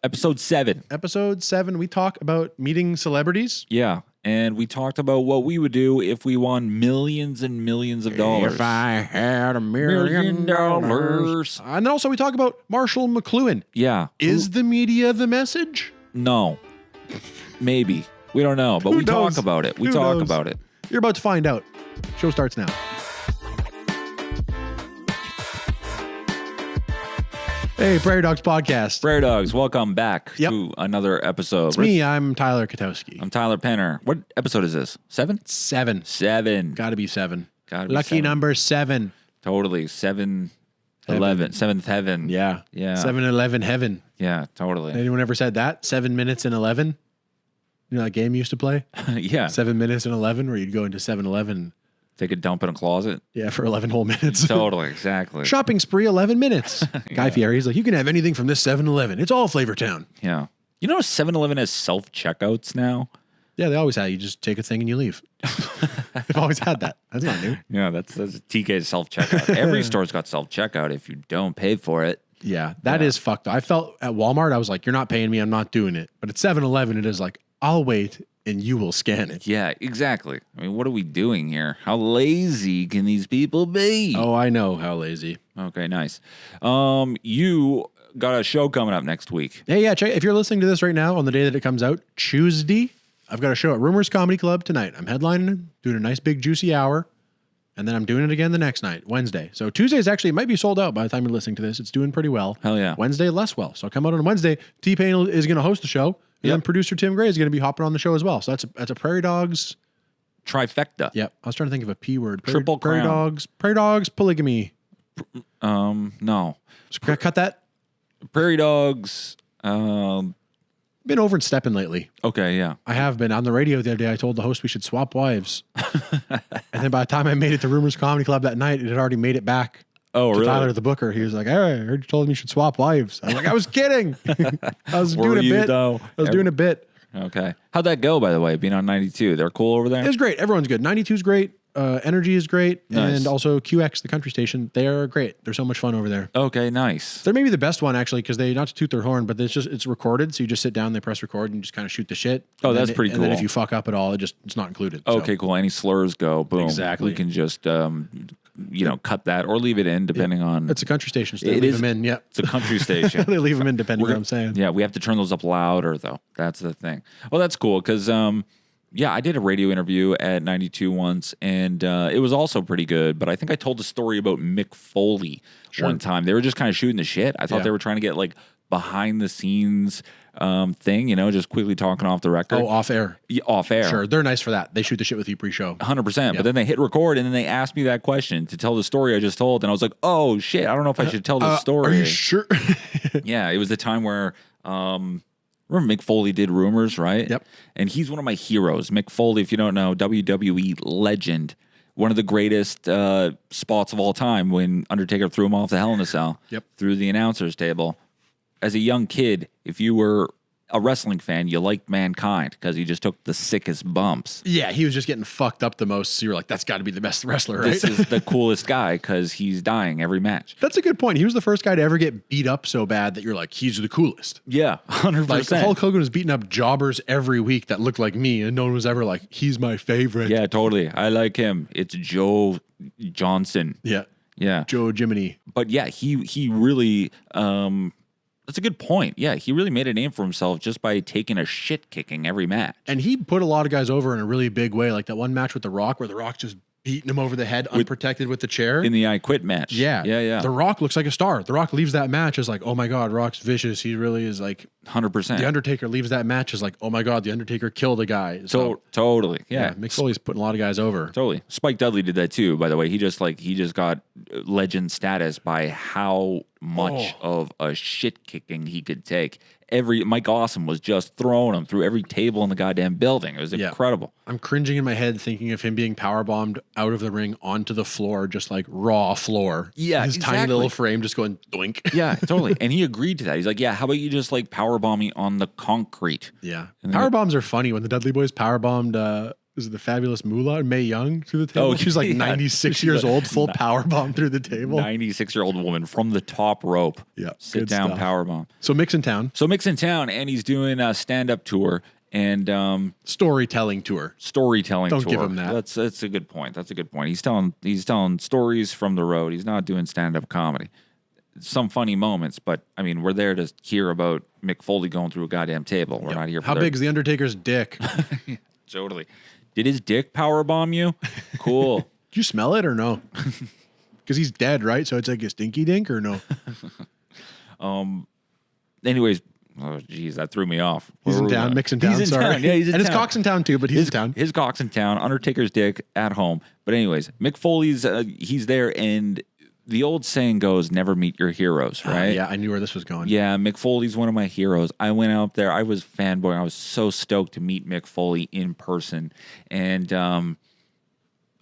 Episode 7. Episode 7, we talk about meeting celebrities. Yeah. And we talked about what we would do if we won millions and millions of dollars. If I had $1 million. And then also we talk about Marshall McLuhan. Yeah. Is the media the message? No. Maybe. We don't know, but we talk about it. We talk about it. You're about to find out. Show starts now. Hey, Prairie Dawgs podcast. Prairie Dawgs, welcome back to another episode. It's me. I'm Tyler Katowski. I'm Tyler Penner. What episode is this? 7? 7. 7. Gotta be 7. Gotta be Lucky 7. number 7. Totally. 7, 11. 7th heaven. Yeah. Yeah. 7-11 heaven. Yeah, totally. Anyone ever said that? 7 minutes and 11? You know that game you used to play? Yeah. 7 minutes and 11, where you'd go into 7-Eleven. Take a dump in a closet. Yeah, for 11 whole minutes. Totally, exactly. Shopping spree, 11 minutes. Guy Fieri, he's like, you can have anything from this 7-Eleven. It's all Flavortown. Yeah. You know 7-Eleven has self-checkouts now? Yeah, they always had. You just take a thing and you leave. They've always had that. That's not new. Yeah, that's TK's self-checkout. Every store's got self-checkout if you don't pay for it. Yeah, that is fucked up. I felt at Walmart, I was like, you're not paying me, I'm not doing it. But at 7-Eleven, it is like, I'll wait and you will scan it. Yeah, exactly. I mean, what are we doing here? How lazy can these people be? Oh, I know how lazy. Okay, nice. You got a show coming up next week. Hey, yeah, check. If you're listening to this right now on the day that it comes out, Tuesday, I've got a show at Rumors Comedy Club tonight. I'm headlining, doing a nice big juicy hour, and then I'm doing it again the next night, Wednesday. So Tuesday's actually, it might be sold out by the time you're listening to this. It's doing pretty well. Hell yeah. Wednesday, less well. So come out on Wednesday. T-Pain is going to host the show. And then producer Tim Gray is going to be hopping on the show as well. So that's a Prairie Dawgs trifecta. Yep. I was trying to think of a P word. Triple Prairie crown. Prairie Dawgs polygamy. No. So cut that. Prairie Dawgs. Been over and stepping lately. Okay, yeah. I have been. On the radio the other day, I told the host we should swap wives. And then by the time I made it to Rumors Comedy Club that night, it had already made it back. Oh, to really? Tyler, the booker. He was like, hey, I heard you told me you should swap wives. I was like, I was kidding. I was doing a bit. I was doing a bit. Okay. How'd that go, by the way, being on 92? They're cool over there? It was great. Everyone's good. 92 is great. Energy is great. Nice. And also QX, the country station, they are great. They're so much fun over there. Okay, nice. They're maybe the best one, actually, because they, not to toot their horn, but it's recorded. So you just sit down, they press record, and you just kind of shoot the shit. Oh, that's pretty cool. And then if you fuck up at all, it's not included. Okay, cool. Any slurs go, boom. Exactly. We can just, cut that or leave it in depending on. It's a country station, so they leave them in. Yeah. It's a country station. They leave them in depending on what I'm saying. Yeah, we have to turn those up louder, though. That's the thing. Well, that's cool because, I did a radio interview at 92 once, and it was also pretty good. But I think I told the story about Mick Foley one time. They were just kind of shooting the shit. I thought they were trying to get like behind the scenes thing, just quickly talking off the record. Oh, off air. Yeah, off air. Sure, they're nice for that. They shoot the shit with you pre-show. 100%. But then they hit record, and then they asked me that question to tell the story I just told, and I was like, oh shit, I don't know if I should tell this story. Are you sure? Yeah, it was the time where. Remember Mick Foley did Rumors, right? Yep. And he's one of my heroes. Mick Foley, if you don't know, WWE legend. One of the greatest spots of all time when Undertaker threw him off the Hell in a Cell. Yep. Through the announcer's table. As a young kid, if you were a wrestling fan, you liked Mankind because he just took the sickest bumps. Yeah, he was just getting fucked up the most. So you're like, that's got to be the best wrestler, right? This is the coolest guy because he's dying every match. That's a good point. He was the first guy to ever get beat up so bad that you're like, he's the coolest. Yeah, 100%. Like Hulk Hogan was beating up jobbers every week that looked like me, and no one was ever like, he's my favorite. Yeah, totally. I like him. It's Joe Johnson. Yeah. Yeah. Joe Jiminy. But yeah, he really that's a good point. Yeah, he really made a name for himself just by taking a shit kicking every match. And he put a lot of guys over in a really big way, like that one match with The Rock where The Rock just beating him over the head unprotected with the chair. In the I Quit match. Yeah. Yeah. The Rock looks like a star. The Rock leaves that match as like, oh my God, Rock's vicious. He really is like 100%. The Undertaker leaves that match as like, oh my God, The Undertaker killed a guy. So, totally. Yeah. Mick Foley's putting a lot of guys over. Totally. Spike Dudley did that too, by the way. He just got legend status by how much of a shit kicking he could take. Mike Awesome was just throwing him through every table in the goddamn building. It was incredible. I'm cringing in my head thinking of him being powerbombed out of the ring onto the floor, just like raw floor. Yeah, his tiny little frame just going doink. Yeah, totally. And he agreed to that. He's like, yeah, how about you just like powerbomb me on the concrete? Yeah. Power bombs are funny. When the Dudley Boys powerbombed is it the fabulous Moolah, Mae Young, through the table? Oh, She's like yeah. 96 years old, full power bomb through the table. 96-year-old woman from the top rope. Yeah, Sit good down stuff. power bomb. So Mick's in town. So Mick's in town, and he's doing a stand-up tour and Storytelling tour. storytelling Don't tour. give him that. That's a good point. That's a good point. He's telling stories from the road. He's not doing stand-up comedy. Some funny moments, but I mean, we're there to hear about Mick Foley going through a goddamn table. We're not here for How big's the Undertaker's dick? Totally. Did his dick power bomb you? Cool. Did you smell it or no? Because he's dead, right? So it's like a stinky dink or no? Anyways, oh geez, that threw me off. He's in town. Mick's in town. He's in sorry. town. Yeah, he's in and town. his cock's in town too, but he's in town. His cock's in town. Undertaker's dick at home. But anyways, Mick Foley's he's there, and the old saying goes, "Never meet your heroes." Right? Yeah, I knew where this was going. Yeah, Mick Foley's one of my heroes. I went out there. I was fanboy. I was so stoked to meet Mick Foley in person. And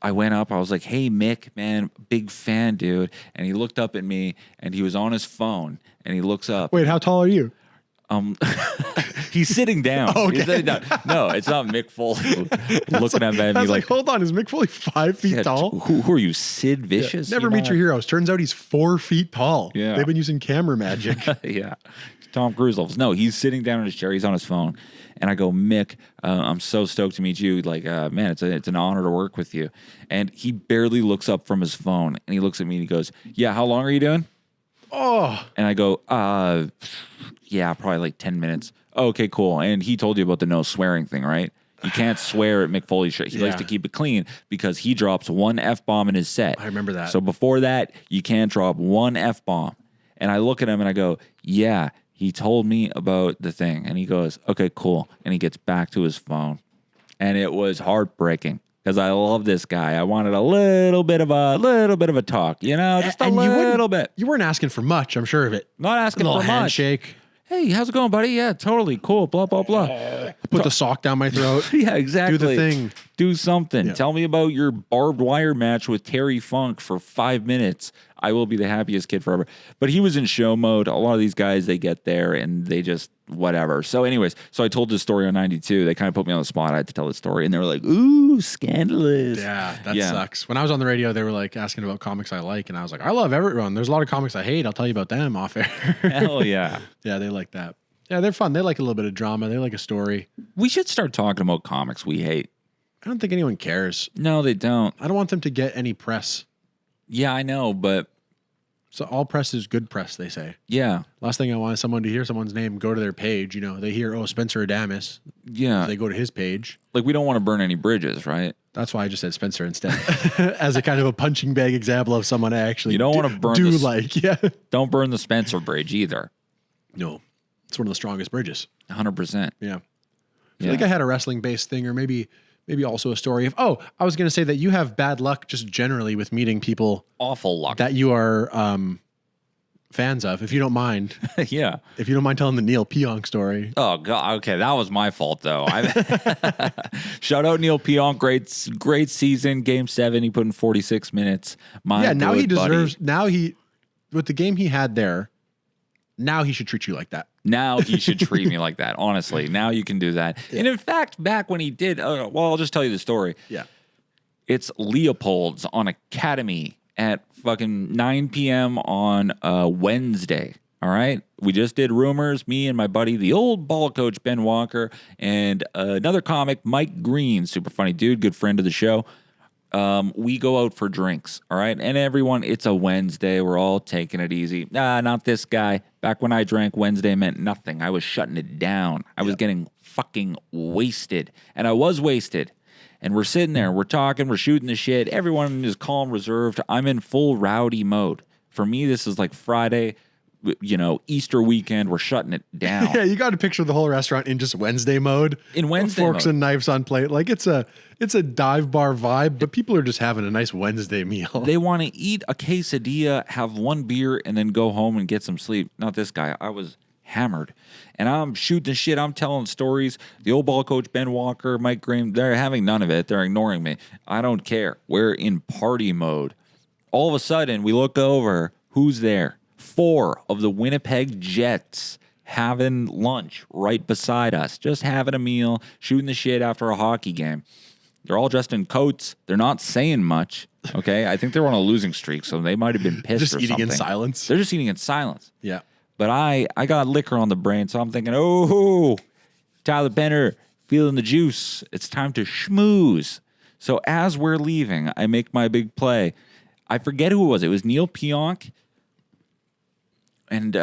I went up. I was like, "Hey, Mick, man, big fan, dude." And he looked up at me, and he was on his phone. And he looks up. Wait, how tall are you? He's sitting down. Okay. He's sitting down. No, it's not Mick Foley looking at me I was like, like, hold on, is Mick Foley 5 feet yeah, tall? who are you, Sid Vicious? Never You meet know? your heroes. Turns out he's 4 feet tall. Yeah. They've been using camera magic. Yeah. Tom Cruise levels. No, he's sitting down in his chair. He's on his phone. And I go, Mick, I'm so stoked to meet you. Like, man, it's an honor to work with you. And he barely looks up from his phone. And he looks at me and he goes, yeah, how long are you doing? Oh, And I go, yeah, probably like 10 minutes. Okay, cool. And he told you about the no swearing thing, right? You can't swear at Mick Foley's show. He likes Yeah. to keep it clean because he drops one F-bomb in his set. I remember that. So before that, you can't drop one F-bomb. And I look at him and I go, yeah, he told me about the thing. And he goes, okay, cool. And he gets back to his phone. And it was heartbreaking because I love this guy. I wanted a little bit of a talk, you know, just a And you wouldn't- little bit. You weren't asking for much, I'm sure of it. Not A asking little for much. handshake. Hey, how's it going, buddy? Yeah, totally. Cool. Blah, blah, blah. Put the sock down my throat. Yeah, exactly. Do the thing. Do something. Yeah. Tell me about your barbed wire match with Terry Funk for 5 minutes. I will be the happiest kid forever. But he was in show mode. A lot of these guys, they get there and they just whatever. So anyways, so I told this story on 92. They kind of put me on the spot. I had to tell the story. And they were like, ooh, scandalous. Yeah, that sucks. When I was on the radio, they were like asking about comics I like. And I was like, I love everyone. There's a lot of comics I hate. I'll tell you about them off air. Hell yeah. Yeah, they like that. Yeah, they're fun. They like a little bit of drama. They like a story. We should start talking about comics we hate. I don't think anyone cares. No, they don't. I don't want them to get any press. Yeah, I know. But So all press is good press, they say. yeah. Last thing I want is someone to hear someone's name, go to their page. You know, they hear, oh, Spencer Adamus. Yeah. They go to his page. Like, we don't want to burn any bridges, right? That's why I just said Spencer instead, as a kind of a punching bag example of someone I actually You don't want to burn do the- like. Yeah. Don't burn the Spencer Bridge either. No, it's one of the strongest bridges. 100%. Yeah. I Yeah. feel like I had a wrestling based thing, or maybe also a story of, oh, I was going to say that you have bad luck just generally with meeting people Awful luck. that you are fans of, if you don't mind. Yeah. If you don't mind telling the Neil Pionk story. Oh God. Okay, that was my fault though. Shout out Neil Pionk. Great season. Game 7. He put in 46 minutes. Yeah, now he good buddy. deserves, with the game he had there, now he should treat you like that. Now he should treat me like that. Honestly, now you can do that. Yeah. And in fact, back when he did, well, I'll just tell you the story. Yeah. It's Leopold's on Academy at fucking 9 p.m. on Wednesday. All right. We just did Rumors, me and my buddy, the old ball coach, Ben Walker, and another comic, Mike Green. Super funny dude, good friend of the show. We go out for drinks. All right. And everyone, it's a Wednesday. We're all taking it easy. Nah, not this guy. Back when I drank, Wednesday meant nothing. I was shutting it down. I was getting fucking wasted. And I was wasted. And we're sitting there, we're talking, we're shooting the shit. Everyone is calm, reserved. I'm in full rowdy mode. For me, this is like Friday, you know, Easter weekend. We're shutting it down. Yeah, you got to picture the whole restaurant in just Wednesday mode. In Wednesday forks mode. and knives on plate. Like it's a dive bar vibe, but people are just having a nice Wednesday meal. They want to eat a quesadilla, have one beer, and then go home and get some sleep. Not this guy. I was hammered. And I'm shooting shit. I'm telling stories. The old ball coach, Ben Walker, Mike Green, they're having none of it. They're ignoring me. I don't care. We're in party mode. All of a sudden, we look over. Who's there? 4 of the Winnipeg Jets having lunch right beside us. Just having a meal, shooting the shit after a hockey game. They're all dressed in coats. They're not saying much. Okay, I think they're on a losing streak, so they might have been pissed Just or eating something. in silence. They're just eating in silence. Yeah. But I got liquor on the brain, so I'm thinking, oh, Tyler Benner, feeling the juice. It's time to schmooze. So as we're leaving, I make my big play. I forget who it was. It was Neil Pionk and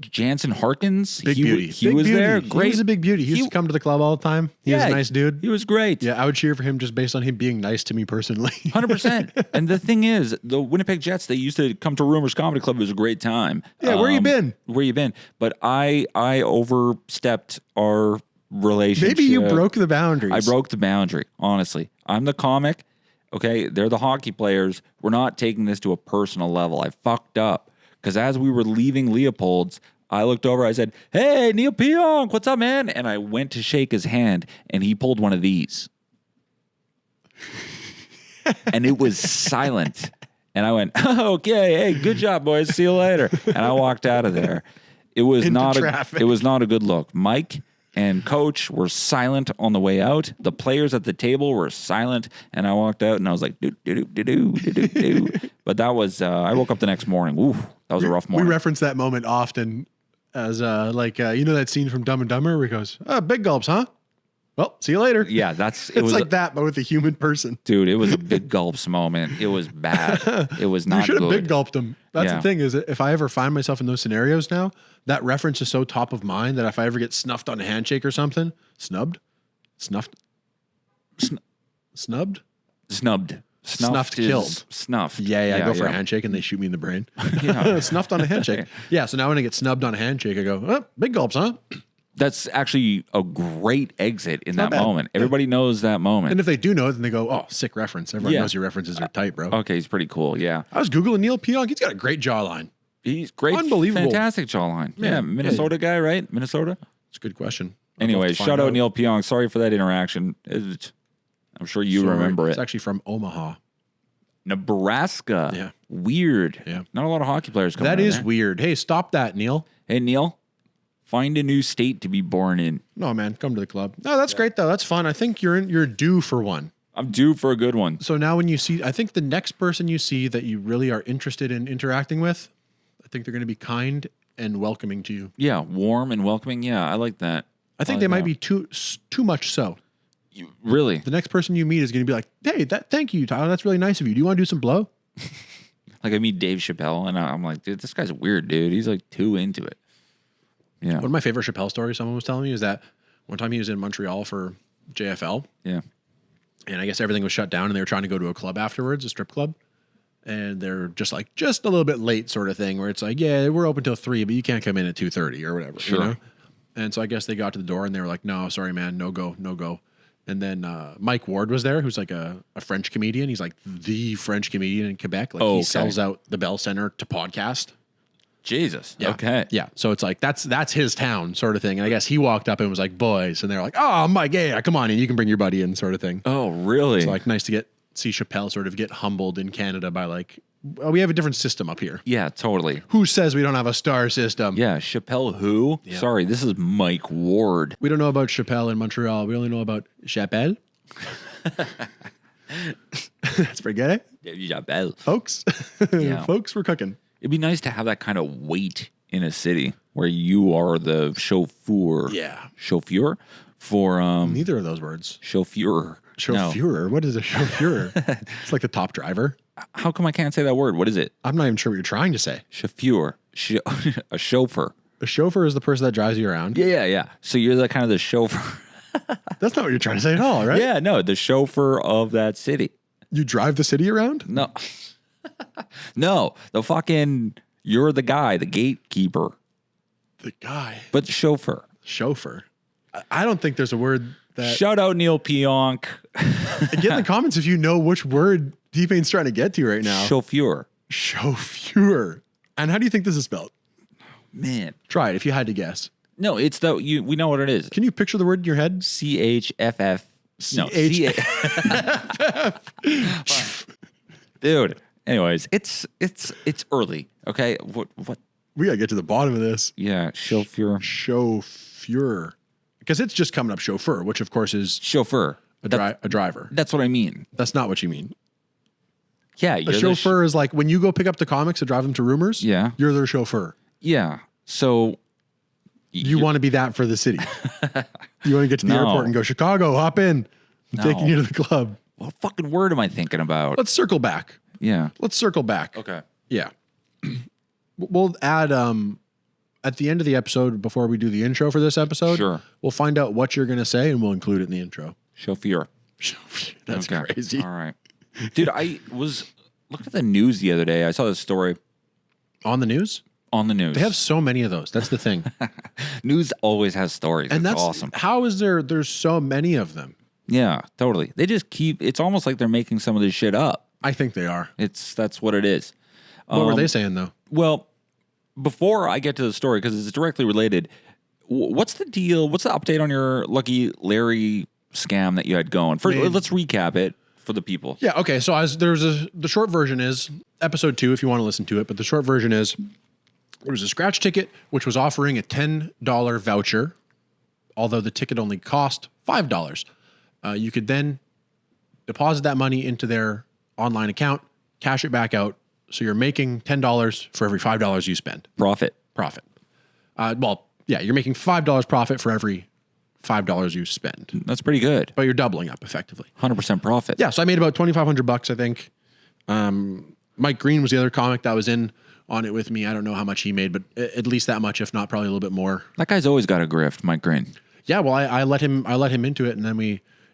Jansen Harkins. Big beauty. He Big was beauty. there. He Great. was a big beauty. He used to come to the club all the time. He was a nice dude. He was great. Yeah, I would cheer for him just based on him being nice to me personally. 100%. And the thing is, the Winnipeg Jets, they used to come to Rumors Comedy Club. It was a great time. Yeah, where you been? Where you been? But I overstepped our relationship. Maybe you broke the boundaries. I broke the boundary, honestly. I'm the comic. Okay, they're the hockey players. We're not taking this to a personal level. I fucked up. Because as we were leaving Leopold's, I looked over, I said, hey, Neil Pionk, what's up, man? And I went to shake his hand, and he pulled one of these. And it was silent. And I went, oh, okay, hey, good job, boys. See you later. And I walked out of there. It was not a good look. Mike and Coach were silent on the way out. The players at the table were silent, and I walked out, and I was like, do do do do do do do. But that was I woke up the next morning. Ooh, that was a rough morning. We reference that moment often as you know that scene from Dumb and Dumber where he goes, "Oh, big gulps, huh? Well, see you later." Yeah, It's like that, but with a human person. Dude, it was a big gulps moment. It was bad. It was not You should have good. big gulped him. That's the thing is, if I ever find myself in those scenarios now, that reference is so top of mind that if I ever get snuffed on a handshake or something, snubbed, snuffed, snubbed, Snubbed. Snuffed, is killed. Snuffed. Yeah, I go for a handshake and they shoot me in the brain. Yeah. Snuffed on a handshake. Yeah, so now when I get snubbed on a handshake, I go, oh, big gulps, huh? That's actually a great exit in not that bad. moment. Everybody knows that moment. And if they do know it, then they go, oh, sick reference. Everyone knows your references are tight, bro. Okay, he's pretty cool. Yeah. I was Googling Neil Pionk. He's got a great jawline. He's great. Unbelievable. Fantastic jawline. Yeah. Yeah. Minnesota guy, right? Minnesota? It's a good question. Anyway, shout out Neil Pionk. Sorry for that interaction. I'm sure you remember It's it. actually from Omaha. Nebraska. Yeah. Weird. Yeah. Not a lot of hockey players coming That out is there. weird. Hey, stop that, Neil. Hey, Neil, find a new state to be born in. No, man, come to the club. No, that's great though. That's fun. I think you're due for one. I'm due for a good one. So now when you see, I think the next person you see that you really are interested in interacting with, I think they're going to be kind and welcoming to you. Yeah, warm and welcoming. Yeah, I like that. I think they might be too much so. Really? The next person you meet is going to be like, hey, thank you, Tyler. That's really nice of you. Do you want to do some blow? Like I meet Dave Chappelle and I'm like, dude, this guy's weird, dude. He's like too into it. Yeah. One of my favorite Chappelle stories someone was telling me is that one time he was in Montreal for JFL. Yeah. And I guess everything was shut down and they were trying to go to a club afterwards, a strip club. And they're just like, just a little bit late sort of thing where it's like, yeah, we're open till 3, but you can't come in at 2:30 or whatever. Sure. You know? And so I guess they got to the door and they were like, no, sorry, man, no go, no go. And then Mike Ward was there, who's like a French comedian. He's like the French comedian in Quebec. Like he sells out the Bell Center to podcast. Jesus. Yeah. Okay. Yeah. So it's like, that's his town sort of thing. And I guess he walked up and was like, boys. And they're like, oh, Mike, yeah, come on in. You can bring your buddy in sort of thing. Oh, really? It's like nice to see Chappelle sort of get humbled in Canada by like, well, we have a different system up here. Yeah, totally. Who says we don't have a star system? Yeah, Chappelle who? Yeah. Sorry, this is Mike Ward. We don't know about Chappelle in Montreal. We only know about Chappelle. That's pretty good, eh? Chappelle. Folks. Yeah. Folks, we're cooking. It'd be nice to have that kind of weight in a city where you are the chauffeur. Yeah. Chauffeur for Neither of those words. chauffeur. Chauffeur. No. What is a chauffeur? It's like the top driver. How come I can't say that word? What is it? I'm not even sure what you're trying to say. Chauffeur. A chauffeur. A chauffeur is the person that drives you around. Yeah. So you're the kind of the chauffeur. That's not what you're trying to say at all, right? Yeah, no, the chauffeur of that city. You drive the city around? No. No, you're the guy, the gatekeeper. The guy. But the chauffeur. Chauffeur. I don't think there's a word that... Shout out Neil Pionk. Get in the comments if you know which word T-Pain's trying to get to right now. Chauffeur. Chauffeur. And how do you think this is spelled? Man. Try it if you had to guess. No, it's we know what it is. Can you picture the word in your head? CHFF. No, CHFF. Dude. Anyways, it's early. Okay. What? We gotta get to the bottom of this. Yeah, chauffeur. Chauffeur. Because it's just coming up chauffeur, which of course is Chauffeur. A driver. That's what I mean. That's not what you mean. Yeah, A chauffeur is like when you go pick up the comics to drive them to Rumors. Yeah. You're their chauffeur. Yeah. So you want to be that for the city. You want to get to the airport and go, Chicago, hop in. I'm taking you to the club. What fucking word am I thinking about? Let's circle back. Yeah. Let's circle back. Okay. Yeah. We'll add at the end of the episode, before we do the intro for this episode, Sure. We'll find out what you're going to say and we'll include it in the intro. Chauffeur. That's crazy. All right. Dude, I was looking at the news the other day. I saw this story. On the news? On the news. They have so many of those. That's the thing. News always has stories. And that's that's awesome. How is there's so many of them? Yeah, totally. They just it's almost like they're making some of this shit up. I think they are. That's what it is. What were they saying though? Well, before I get to the story, because it's directly related, what's the deal? What's the update on your Lucky Larry scam that you had going? First, let's recap it for the people. Yeah. Okay. So the short version is episode 2, if you want to listen to it, but the short version is there was a scratch ticket which was offering a $10 voucher, although the ticket only cost $5. You could then deposit that money into their online account, cash it back out. So you're making $10 for every $5 you spend. Profit. You're making $5 profit for every $5 you spend. That's pretty good. But you're doubling up effectively. 100% profit. Yeah, so I made about $2,500, I think. Mike Green was the other comic that was in on it with me. I don't know how much he made, but at least that much, if not probably a little bit more. That guy's always got a grift, Mike Green. Yeah, well, I let him into it, and then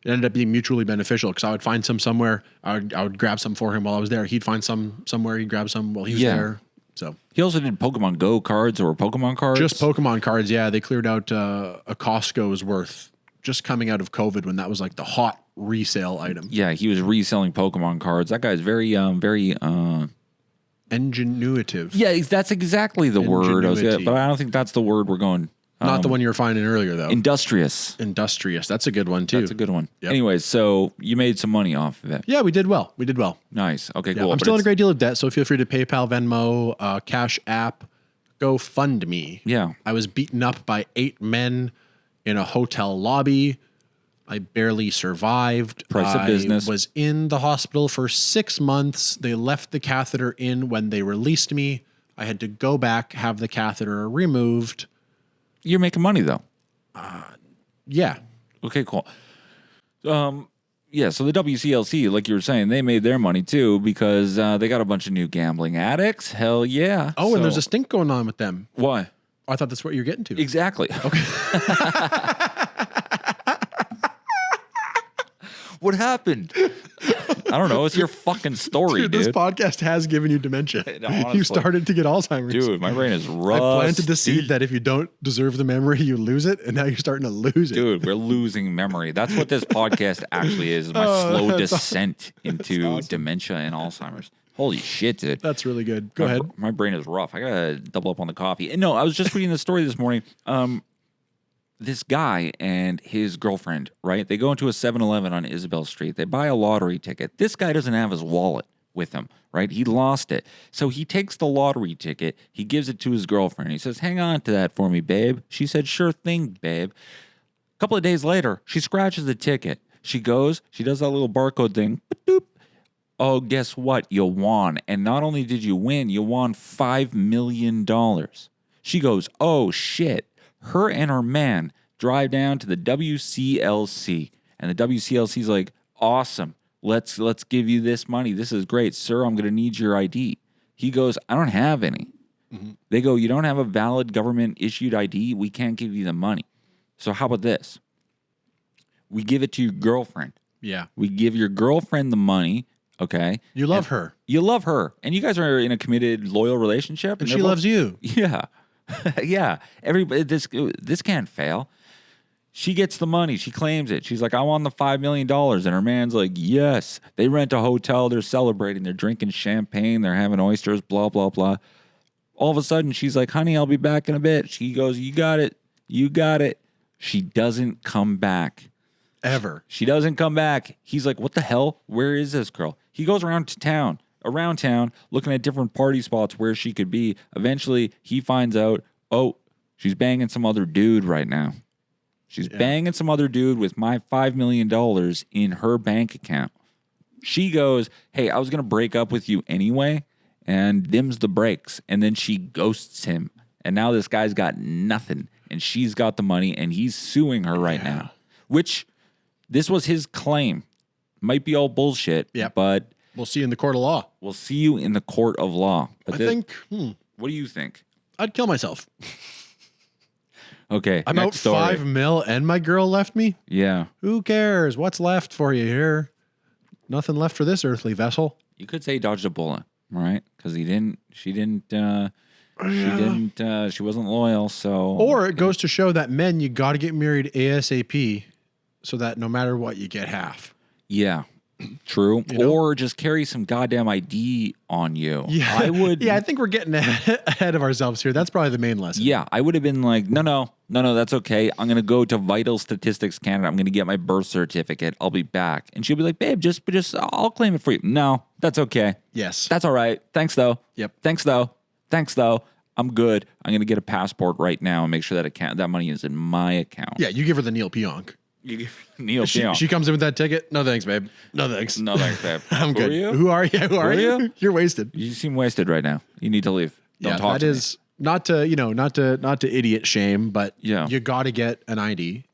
it ended up being mutually beneficial because I would find some somewhere. I would grab some for him while I was there. He'd find some somewhere. He'd grab some while he was there. So he also did Pokemon Go cards or Pokemon cards. Just Pokemon cards. Yeah, they cleared out a Costco's worth just coming out of COVID when that was like the hot resale item. Yeah, he was reselling Pokemon cards. That guy's very ingenuitive. Yeah, that's exactly the word. But I don't think that's the word we're going. Not the one you were finding earlier, though. Industrious. That's a good one, too. That's a good one. Yep. Anyways, so you made some money off of it. Yeah, we did well. Nice. Okay, yeah, cool. I'm still in a great deal of debt, so feel free to PayPal, Venmo, Cash App, GoFundMe. Yeah. I was beaten up by 8 men in a hotel lobby. I barely survived. Price of business. I was in the hospital for 6 months. They left the catheter in when they released me. I had to go back, have the catheter removed. You're making money, though. Yeah. Okay, cool. Yeah, so the WCLC, like you were saying, they made their money, too, because they got a bunch of new gambling addicts. Hell yeah. Oh, and there's a stink going on with them. Why? I thought that's what you're getting to. Exactly. Okay. What happened? I don't know. It's your fucking story, dude. This podcast has given you dementia. No, you started to get Alzheimer's. Dude, my brain is rusty. I planted the seed that if you don't deserve the memory, you lose it, and now you're starting to lose it. Dude, we're losing memory. That's what this podcast actually is, my slow descent into dementia and Alzheimer's. Holy shit, dude. That's really good. Go ahead. My brain is rough. I got to double up on the coffee. And no, I was just reading the story this morning. This guy and his girlfriend, right? They go into a 7-Eleven on Isabel Street. They buy a lottery ticket. This guy doesn't have his wallet with him, right? He lost it. So he takes the lottery ticket. He gives it to his girlfriend. He says, hang on to that for me, babe. She said, sure thing, babe. A couple of days later, she scratches the ticket. She goes, she does that little barcode thing. Boop. Oh, guess what? You won. And not only did you win, you won $5 million. She goes, oh, shit. Her and her man drive down to the WCLC, and the WCLC's like, awesome, let's give you this money. This is great. Sir, I'm going to need your ID. He goes, I don't have any. Mm-hmm. They go, you don't have a valid government-issued ID? We can't give you the money. So how about this? We give it to your girlfriend. Yeah. We give your girlfriend the money, okay? You love her. You love her. And you guys are in a committed, loyal relationship. And she loves you. Yeah. Yeah, everybody. This can't fail. She gets the money. She claims it. She's like, I want the $5 million. And her man's like, yes. They rent a hotel. They're celebrating. They're drinking champagne. They're having oysters, blah, blah, blah. All of a sudden, she's like, honey, I'll be back in a bit. She goes, you got it. You got it. She doesn't come back. Ever. She doesn't come back. He's like, what the hell? Where is this girl? He goes around town, looking at different party spots where she could be. Eventually, he finds out, oh, she's banging some other dude right now. She's banging some other dude with my $5 million in her bank account. She goes, hey, I was going to break up with you anyway, and dims the brakes. And then she ghosts him. And now this guy's got nothing, and she's got the money, and he's suing her right now. Which, this was his claim. Might be all bullshit, but... We'll see you in the court of law. We'll see you in the court of law. But what do you think? I'd kill myself. Okay, I'm out $5 million and my girl left me? Yeah. Who cares? What's left for you here? Nothing left for this earthly vessel. You could say he dodged a bullet, right? Because she wasn't loyal, so. Or it goes to show that men, you got to get married ASAP so that no matter what, you get half. Yeah, true. You know? Or just carry some goddamn ID on you. Yeah, I would. Yeah, I think we're getting ahead of ourselves here. That's probably the main lesson. Yeah, I would have been like, no, that's okay. I'm going to go to Vital Statistics Canada. I'm going to get my birth certificate. I'll be back. And she'll be like, babe, just I'll claim it for you. No, that's okay. Yes. That's all right. Thanks, though. Yep. Thanks, though. I'm good. I'm going to get a passport right now and make sure that money is in my account. Yeah, you give her the Neil Pionk. You give Neil Pionk. She comes in with that ticket. No thanks, babe. No thanks. No thanks, babe. I'm good. Who are you? Who are you? You're wasted. You seem wasted right now. You need to leave. Don't talk to me. Not to idiot shame, but Yeah. you got to get an ID.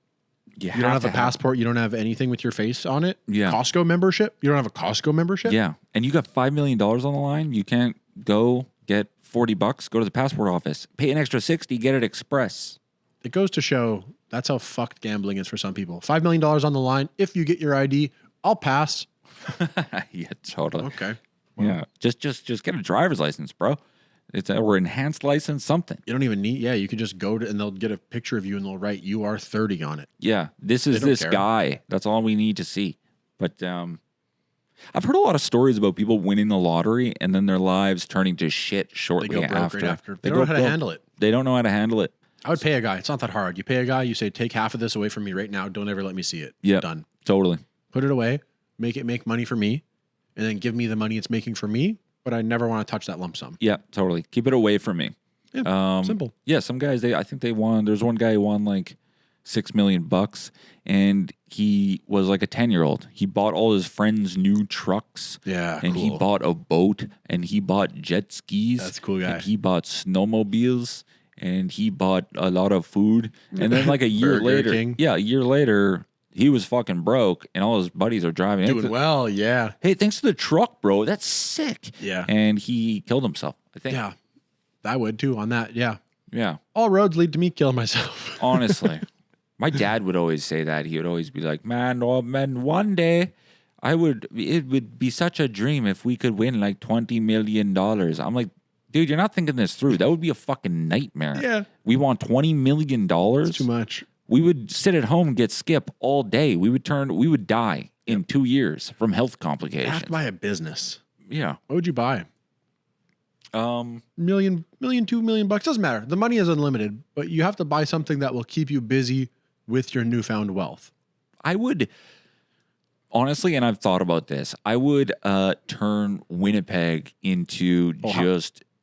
You don't have a passport. You don't have anything with your face on it. Yeah. Costco membership. You don't have a Costco membership. Yeah. And you got $5 million on the line. You can't go get $40. Go to the passport office. Pay an extra $60. Get it express. It goes to show that's how fucked gambling is for some people. $5 million on the line. If you get your ID, I'll pass. Yeah, totally. Okay. Well, yeah. Just get a driver's license, bro. It's or enhanced license, something. You don't even need. Yeah, you could just go to and they'll get a picture of you and they'll write "You are 30" on it. Yeah, this is this guy. That's all we need to see. But I've heard a lot of stories about people winning the lottery and then their lives turning to shit shortly They go broke after. right after. They don't know how to handle it. They don't know how to handle it. I would pay a guy. It's not that hard. You pay a guy. You say, "Take half of this away from me right now. Don't ever let me see it." Yeah, done. Totally. Put it away. Make it make money for me, and then give me the money it's making for me. But I never want to touch that lump sum. Yeah, totally. Keep it away from me. Yeah, simple. Yeah, some guys I think they won. There's one guy who won like $6 million, and he was like a 10-year-old. He bought all his friends' new trucks. Yeah, and he bought a boat, and he bought jet skis. That's a cool guy. And he bought snowmobiles, and he bought a lot of food. And then like a year later, a year later, he was fucking broke, and all his buddies are driving. Doing well, yeah. Hey, thanks for the truck, bro. That's sick. Yeah. And he killed himself, I think. Yeah, I would too on that. Yeah. Yeah. All roads lead to me killing myself. Honestly. My dad would always say that. He would always be like, man, one day it would be such a dream if we could win like $20 million. I'm like, dude, you're not thinking this through. That would be a fucking nightmare. Yeah. We want $20 million. It's too much. We would sit at home and get skip all day. We would die in 2 years from health complications. You have to buy a business. Yeah. What would you buy? $1 million, $2 million bucks. Doesn't matter. The money is unlimited, but you have to buy something that will keep you busy with your newfound wealth. I would honestly, and I've thought about this, I would turn Winnipeg into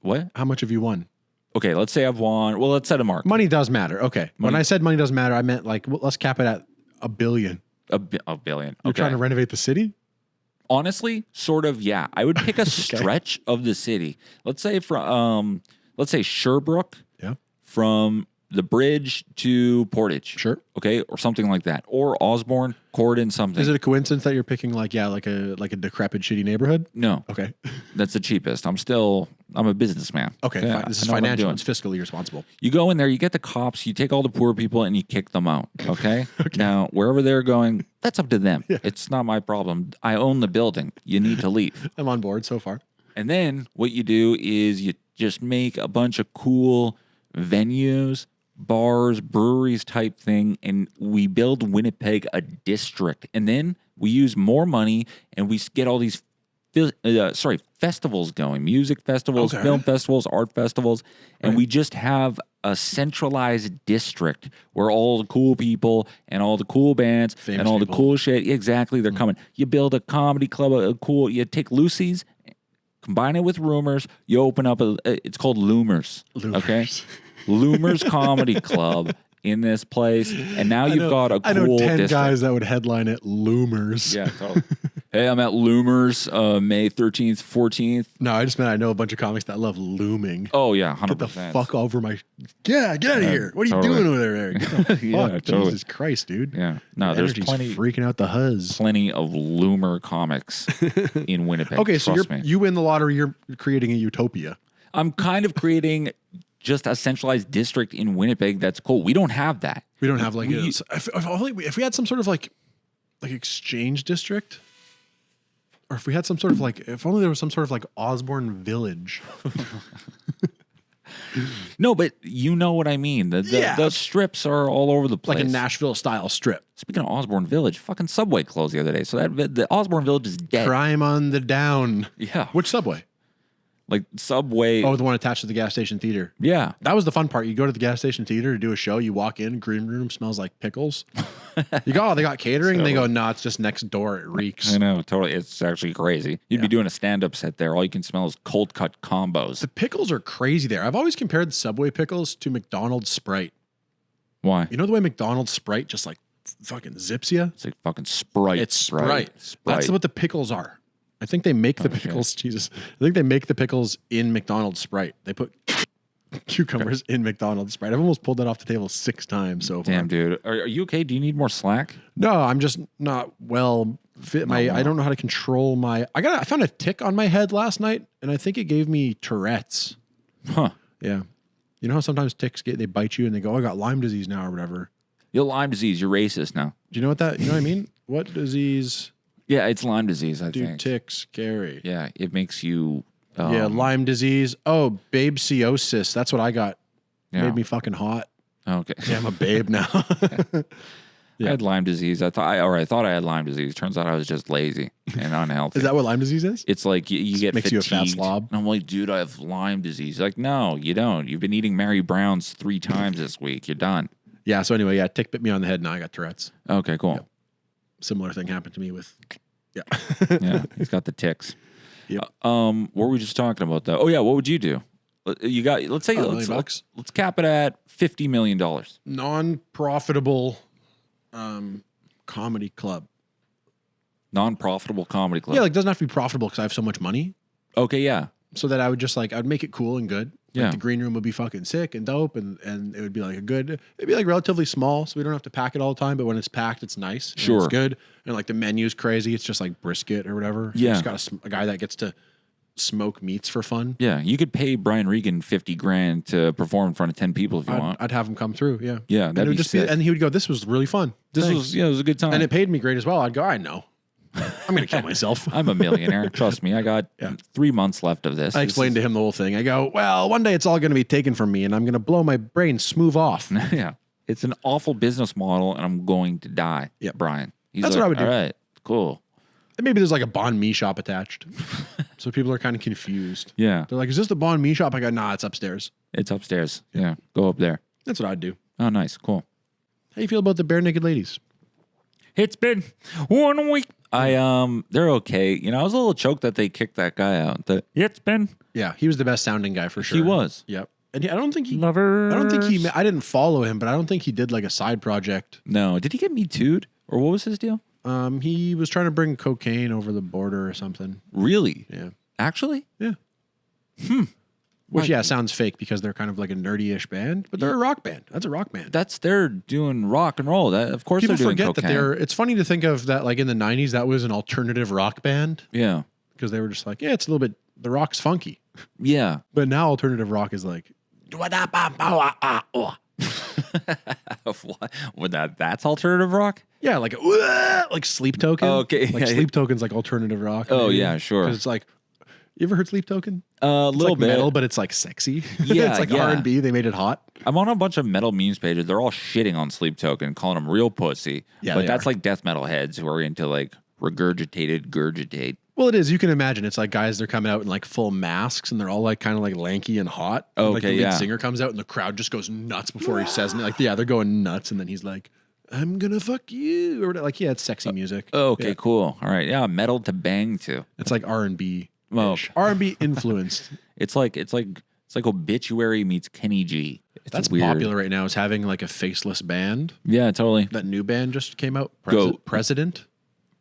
what? How much have you won? Okay, let's say I've won. Well, let's set a mark. Money does matter. Okay. When I said money doesn't matter, I meant like, let's cap it at $1 billion. A billion. You're trying to renovate the city? Honestly, sort of, yeah. I would pick a stretch of the city. Let's say Sherbrooke. Yeah. From the bridge to Portage. Sure. Okay, or something like that. Or Osborne, Corden, something. Is it a coincidence that you're picking like a decrepit, shitty neighborhood? No. Okay. That's the cheapest. I'm a businessman. Okay, fine. This is financial. It's fiscally responsible. You go in there, you get the cops, you take all the poor people, and you kick them out. Okay? Now, wherever they're going, that's up to them. Yeah. It's not my problem. I own the building. You need to leave. I'm on board so far. And then what you do is you just make a bunch of cool venues, bars, breweries type thing, and we build Winnipeg a district. And then we use more money and we get all these festivals going, music festivals, film festivals, art festivals, and we just have a centralized district where all the cool people and all the cool bands and all the cool shit, exactly, they're coming. You build a comedy club, you take Lucy's, combine it with Rumors, you open up it's called Loomers. Okay? Loomers Comedy Club in this place, and now you've got a cool I know 10 district. guys that would headline at Loomers. Yeah, totally. Hey, I'm at Loomers, May 13th, 14th. No, I just meant I know a bunch of comics that love looming. Oh yeah, 100%. Get the fuck over my. Yeah, get out of here. What are you totally. doing over there? Get the fuck. Yeah, totally. Jesus Christ, dude. Yeah, no, The there's energy's freaking out the huzz. plenty of Loomer comics in Winnipeg. Okay, so trust me. you win the lottery. You're creating a utopia. I'm kind of creating just a centralized district in Winnipeg. That's cool. We don't have that. We don't have like if we had some sort of like exchange district, or if we had some sort of like if only there was some sort of like Osborne Village. No, but you know what I mean. The strips are all over the place. Like a Nashville style strip. Speaking of Osborne Village, fucking Subway closed the other day. So the Osborne Village is dead. Crime on the down. Yeah. Which Subway? Like Subway. Oh, the one attached to the gas station theater. Yeah. That was the fun part. You go to the gas station theater to do a show. You walk in, green room smells like pickles. You go, oh, they got catering. They go, no, it's just next door. It reeks. I know, totally. It's actually crazy. You'd be doing a stand-up set there. All you can smell is cold cut combos. The pickles are crazy there. I've always compared the Subway pickles to McDonald's Sprite. Why? You know the way McDonald's Sprite just like fucking zips you? It's like fucking Sprite. It's Sprite. That's what the pickles are. I think they make the pickles. Jesus, I think they make the pickles in McDonald's Sprite. They put cucumbers in McDonald's Sprite. I've almost pulled that off the table 6 times so far. Damn, dude. Are you okay? Do you need more slack? No, I'm just not well fit. I don't know how to control my. I found a tick on my head last night, and I think it gave me Tourette's. Huh. Yeah, you know how sometimes ticks they bite you and they go, "Oh, I got Lyme disease now" or whatever. You have Lyme disease. You're racist now. Do you know what that? You know what I mean? What disease? Yeah, it's Lyme disease, I Do think. ticks carry? Yeah, it makes you... Yeah, Lyme disease. Oh, babesiosis. That's what I got. Yeah. Made me fucking hot. Okay. Yeah, I'm a babe now. I had Lyme disease. I thought I had Lyme disease. Turns out I was just lazy and unhealthy. Is that what Lyme disease is? It's like you get makes fatigued. you a fat slob. And I'm like, dude, I have Lyme disease. Like, no, you don't. You've been eating Mary Brown's 3 times this week. You're done. Yeah, so anyway, yeah, tick bit me on the head. Now I got Tourette's. Okay, cool. Yep. Similar thing happened to me with... Yeah. Yeah, he's got the ticks. Yep. What were we just talking about though? Oh yeah, what would you do? You got. Let's say let's cap it at $50 million. Non-profitable comedy club. Non-profitable comedy club. Yeah, like it doesn't have to be profitable because I have so much money. Okay, yeah. So that I would just like I would make it cool and good. Like Yeah. the green room would be fucking sick and dope, and it would be like it'd be like relatively small, so we don't have to pack it all the time. But when it's packed, it's nice. And Sure. it's good. And like the menu's crazy. It's just like brisket or whatever. Yeah. Just got a guy that gets to smoke meats for fun. Yeah, you could pay Brian Regan $50,000 to perform in front of 10 people if you want. I'd have him come through. Yeah. Yeah, And that'd it would be just sick. and he would go, "This was really fun. This Thanks." was it was a good time. And it paid me great as well. I'd go, "I know. I'm gonna kill myself." I'm a millionaire. Trust me. I got 3 months left of this. I explained to him the whole thing. I go, "Well, one day it's all going to be taken from me, and I'm going to blow my brain smooth off." Yeah, it's an awful business model, and I'm going to die. Yep. Brian. He's That's like, what I would do. All right, cool. And maybe there's like a Banh Mi shop attached, so people are kind of confused. Yeah, They're like, "Is this the Banh Mi shop?" I go, "Nah, it's upstairs." it's upstairs. Yeah, go up there. That's what I'd do. Oh, nice, cool. How you feel about the bare naked ladies? It's been 1 week. They're okay. You know, I was a little choked that they kicked that guy out. It's been. Yeah, he was the best sounding guy for sure. He was. Yep. And I don't think he. Lovers. I don't think he. I didn't follow him, but I don't think he did like a side project. No, did he get Me Too'd? Or what was his deal? He was trying to bring cocaine over the border or something. Really? Yeah. Actually? Yeah. Which sounds fake because they're kind of like a nerdy-ish band, but they're a rock band. That's a rock band. They're doing rock and roll. That of course People they're doing forget cocaine. that they're. It's funny to think of that like in the '90s that was an alternative rock band Yeah. because they were just like, yeah, it's a little bit. The rock's funky, Yeah. but now alternative rock is like, What? Well, that's alternative rock? yeah, like like Sleep Token. Oh, okay. Like Yeah, Sleep Token's like alternative rock. Oh, maybe. yeah, sure. 'Cause it's like, you ever heard Sleep Token? A It's little like bit. metal, but it's like sexy. Yeah, it's like yeah. R&B. They made it hot. I'm on a bunch of metal memes pages. They're all shitting on Sleep Token, calling them real pussy. Yeah, but they that's are. like death metal heads who are into like gurgitate. Well, it is. You can imagine. It's like guys, they're coming out in like full masks and they're all like kind of like lanky and hot. Oh, And, like okay, the lead yeah. singer comes out and the crowd just goes nuts before he says it. Like, yeah, they're going nuts. And then he's like, "I'm going to fuck you." Or whatever. Like, yeah, it's sexy music. Oh, okay, Yeah. cool. All right. Yeah, metal to bang to. It's like R&B. Well, R&B influenced. It's like It's like Obituary meets Kenny G. That's weird. popular right now, is having like a faceless band. Yeah, totally. That new band just came out. President.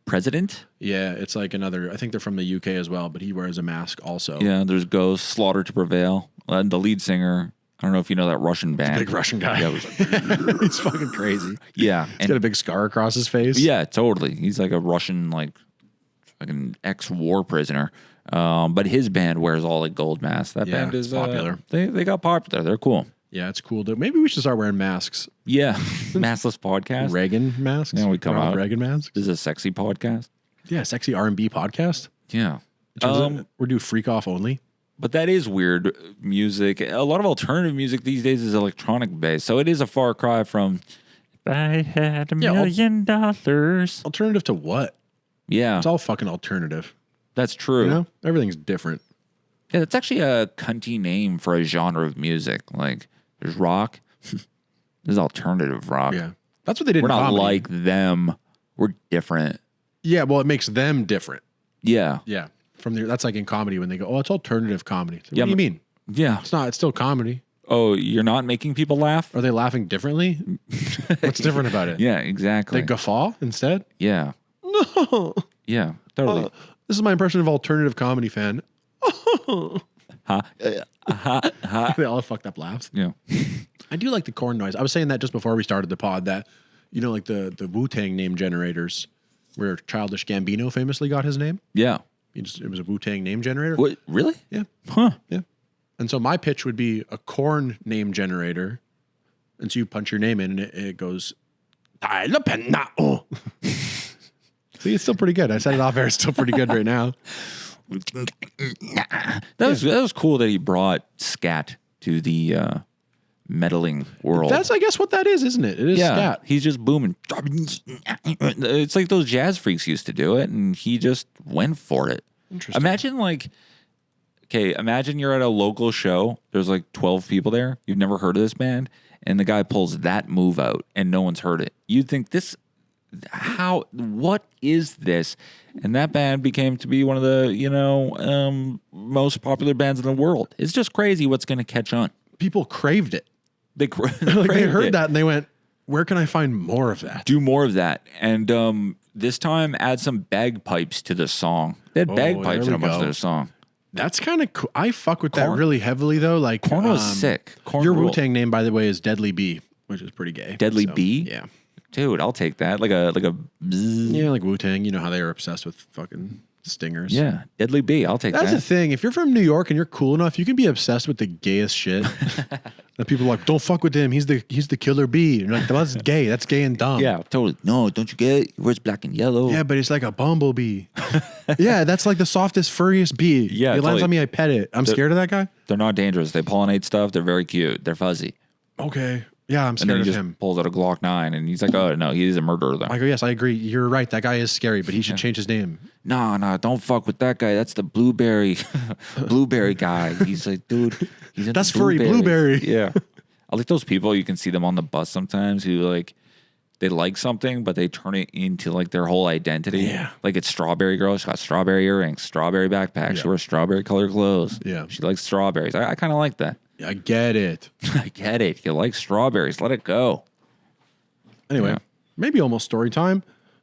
President? Yeah, it's like another. I think they're from the UK as well, but he wears a mask also. Yeah, there's Ghost, Slaughter to Prevail. And the lead singer, I don't know if you know that Russian band. Big Russian guy. Yeah, He's fucking crazy. yeah. He's got a big scar across his face. Yeah, totally. He's like a Russian, like, fucking ex-war prisoner. But his band wears all like gold masks. That Yeah, band is it's popular. They got popular. They're cool. Yeah, it's cool. Maybe we should start wearing masks. Yeah. Maskless podcast. Reagan masks. Yeah, we come out. Reagan masks. This is a sexy podcast. Yeah, sexy R&B podcast. Yeah. We're do freak off only. But that is weird music. A lot of alternative music these days is electronic based. So it is a far cry from if I had $1 million. Alternative to what? Yeah. It's all fucking alternative. That's true. You know? Everything's different. Yeah, that's actually a cunty name for a genre of music. Like, there's rock. There's alternative rock. Yeah. That's what they did We're in not comedy. like them. We're different. Yeah, well, it makes them different. Yeah. Yeah. That's like in comedy when they go, oh, it's alternative comedy. So Yeah, what do you mean? Yeah. It's not. It's still comedy. Oh, you're not making people laugh? Are they laughing differently? What's different about it? Yeah, exactly. They guffaw instead? Yeah. No. Yeah, totally. This is my impression of alternative comedy fan. Ha. They all have fucked up laughs. Yeah. I do like the corn noise. I was saying that just before we started the pod that, you know, like the Wu-Tang name generators where Childish Gambino famously got his name. Yeah. It was a Wu-Tang name generator. What? Really? Yeah. Huh. Yeah. And so my pitch would be a corn name generator. And so you punch your name in and it goes, Tyler Penna. See, it's still pretty good. I said it off air. It's still pretty good right now. That was cool that he brought scat to the meddling world. That's, I guess, what that is, isn't it? It is scat. He's just booming. It's like those jazz freaks used to do it, and he just went for it. Interesting. Imagine you're at a local show. There's like 12 people there. You've never heard of this band, and the guy pulls that move out, and no one's heard it. You'd think what is this? And that band became to be one of the, most popular bands in the world. It's just crazy what's going to catch on. People craved it. They They heard that and they went, where can I find more of that? Do more of that. And this time, add some bagpipes to the song. They had bagpipes in a bunch of their song. That's kind of cool. I fuck with that really heavily, though. Like Korn was sick. Korn your ruled. Wu-Tang name, by the way, is Deadly B, which is pretty gay. Deadly B? Yeah. Dude, I'll take that. Like a bzzz. Yeah, like Wu-Tang. You know how they were obsessed with fucking stingers. Yeah, Deadly B. I'll take That's that. the thing. If you're from New York and you're cool enough, you can be obsessed with the gayest shit. That people are like, don't fuck with him. He's the killer bee. And you're like, that's gay. That's gay and dumb. Yeah, totally. No, don't you get it? He wears black and yellow. Yeah, but it's like a bumblebee. Yeah, that's like the softest, furriest bee. Yeah, He lands totally. on me, I pet it. I'm scared of that guy. They're not dangerous. They pollinate stuff. They're very cute. They're fuzzy. Okay. Yeah, I'm And then scared he of just him. pulls out a Glock 9 and he's like, oh, no, he's a murderer, though. I go, yes, I agree. You're right. That guy is scary, but he should change his name. No, don't fuck with that guy. That's the blueberry guy. He's like, dude, he's That's furry blueberry. Yeah. I like those people, you can see them on the bus sometimes who like, they like something, but they turn it into like their whole identity. Yeah. Like it's Strawberry Girl. She's got strawberry earrings, strawberry backpack. She Yeah. wears strawberry colored clothes. Yeah. She likes strawberries. I kind of like that. I get it. I get it. You like strawberries. Let it go. Anyway, Yeah. maybe almost story time.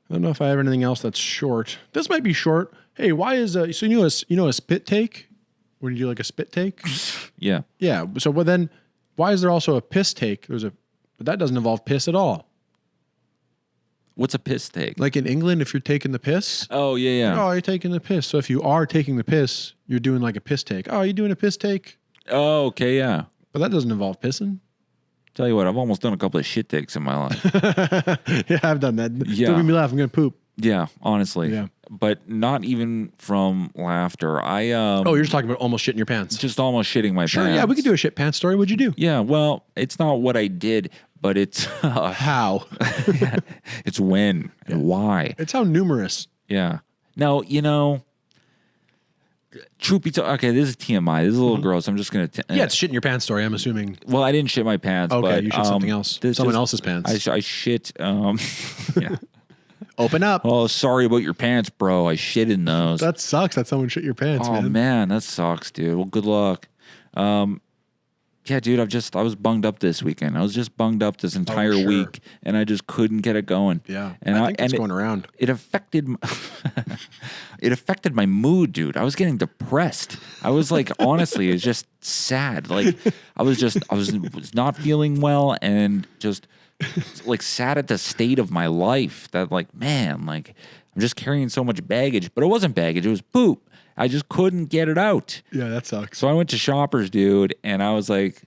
I don't know if I have anything else that's short. This might be short. Hey, why is so you know a spit take? When you do like a spit take? Yeah. Yeah. So well then, why is there also a piss take? But that doesn't involve piss at all. What's a piss take? Like in England, if you're taking the piss, Oh, yeah. oh, you're taking the piss. So if you are taking the piss, you're doing like a piss take. Oh, you doing a piss take? Oh, okay, yeah. But that doesn't involve pissing. Tell you what, I've almost done a couple of shit takes in my life. Yeah, I've done that. Yeah. Don't make me laugh. I'm gonna poop. Yeah, honestly. Yeah. But not even from laughter. Oh, you're just talking about almost shitting your pants. just almost shitting my Sure. pants. Yeah, we could do a shit pants story. What'd you do? Yeah, well, it's not what I did, but it's How? it's when and why. It's how numerous. Yeah. Now, truth be told, okay, this is TMI. This is a little gross. I'm just gonna. Yeah, it's shit in your pants story. I'm assuming. Well, I didn't shit my pants. Okay, but, you shit something else. Someone else's pants. I shit. Yeah. Open up. Oh, sorry about your pants, bro. I shit in those. That sucks that someone shit your pants, Oh man. man, that sucks, dude. Well, good luck. Yeah, dude, I was bunged up this weekend. I was just bunged up this entire sure. week, and I just couldn't get it going. Yeah, and I think it's going around. It affected, it affected my mood, dude. I was getting depressed. I was like, honestly, it's just sad. Like, I was not feeling well, and just like sad at the state of my life. That like, man, like I'm just carrying so much baggage, but it wasn't baggage. It was poop. I just couldn't get it out. Yeah, that sucks. So I went to Shoppers, dude, and I was like,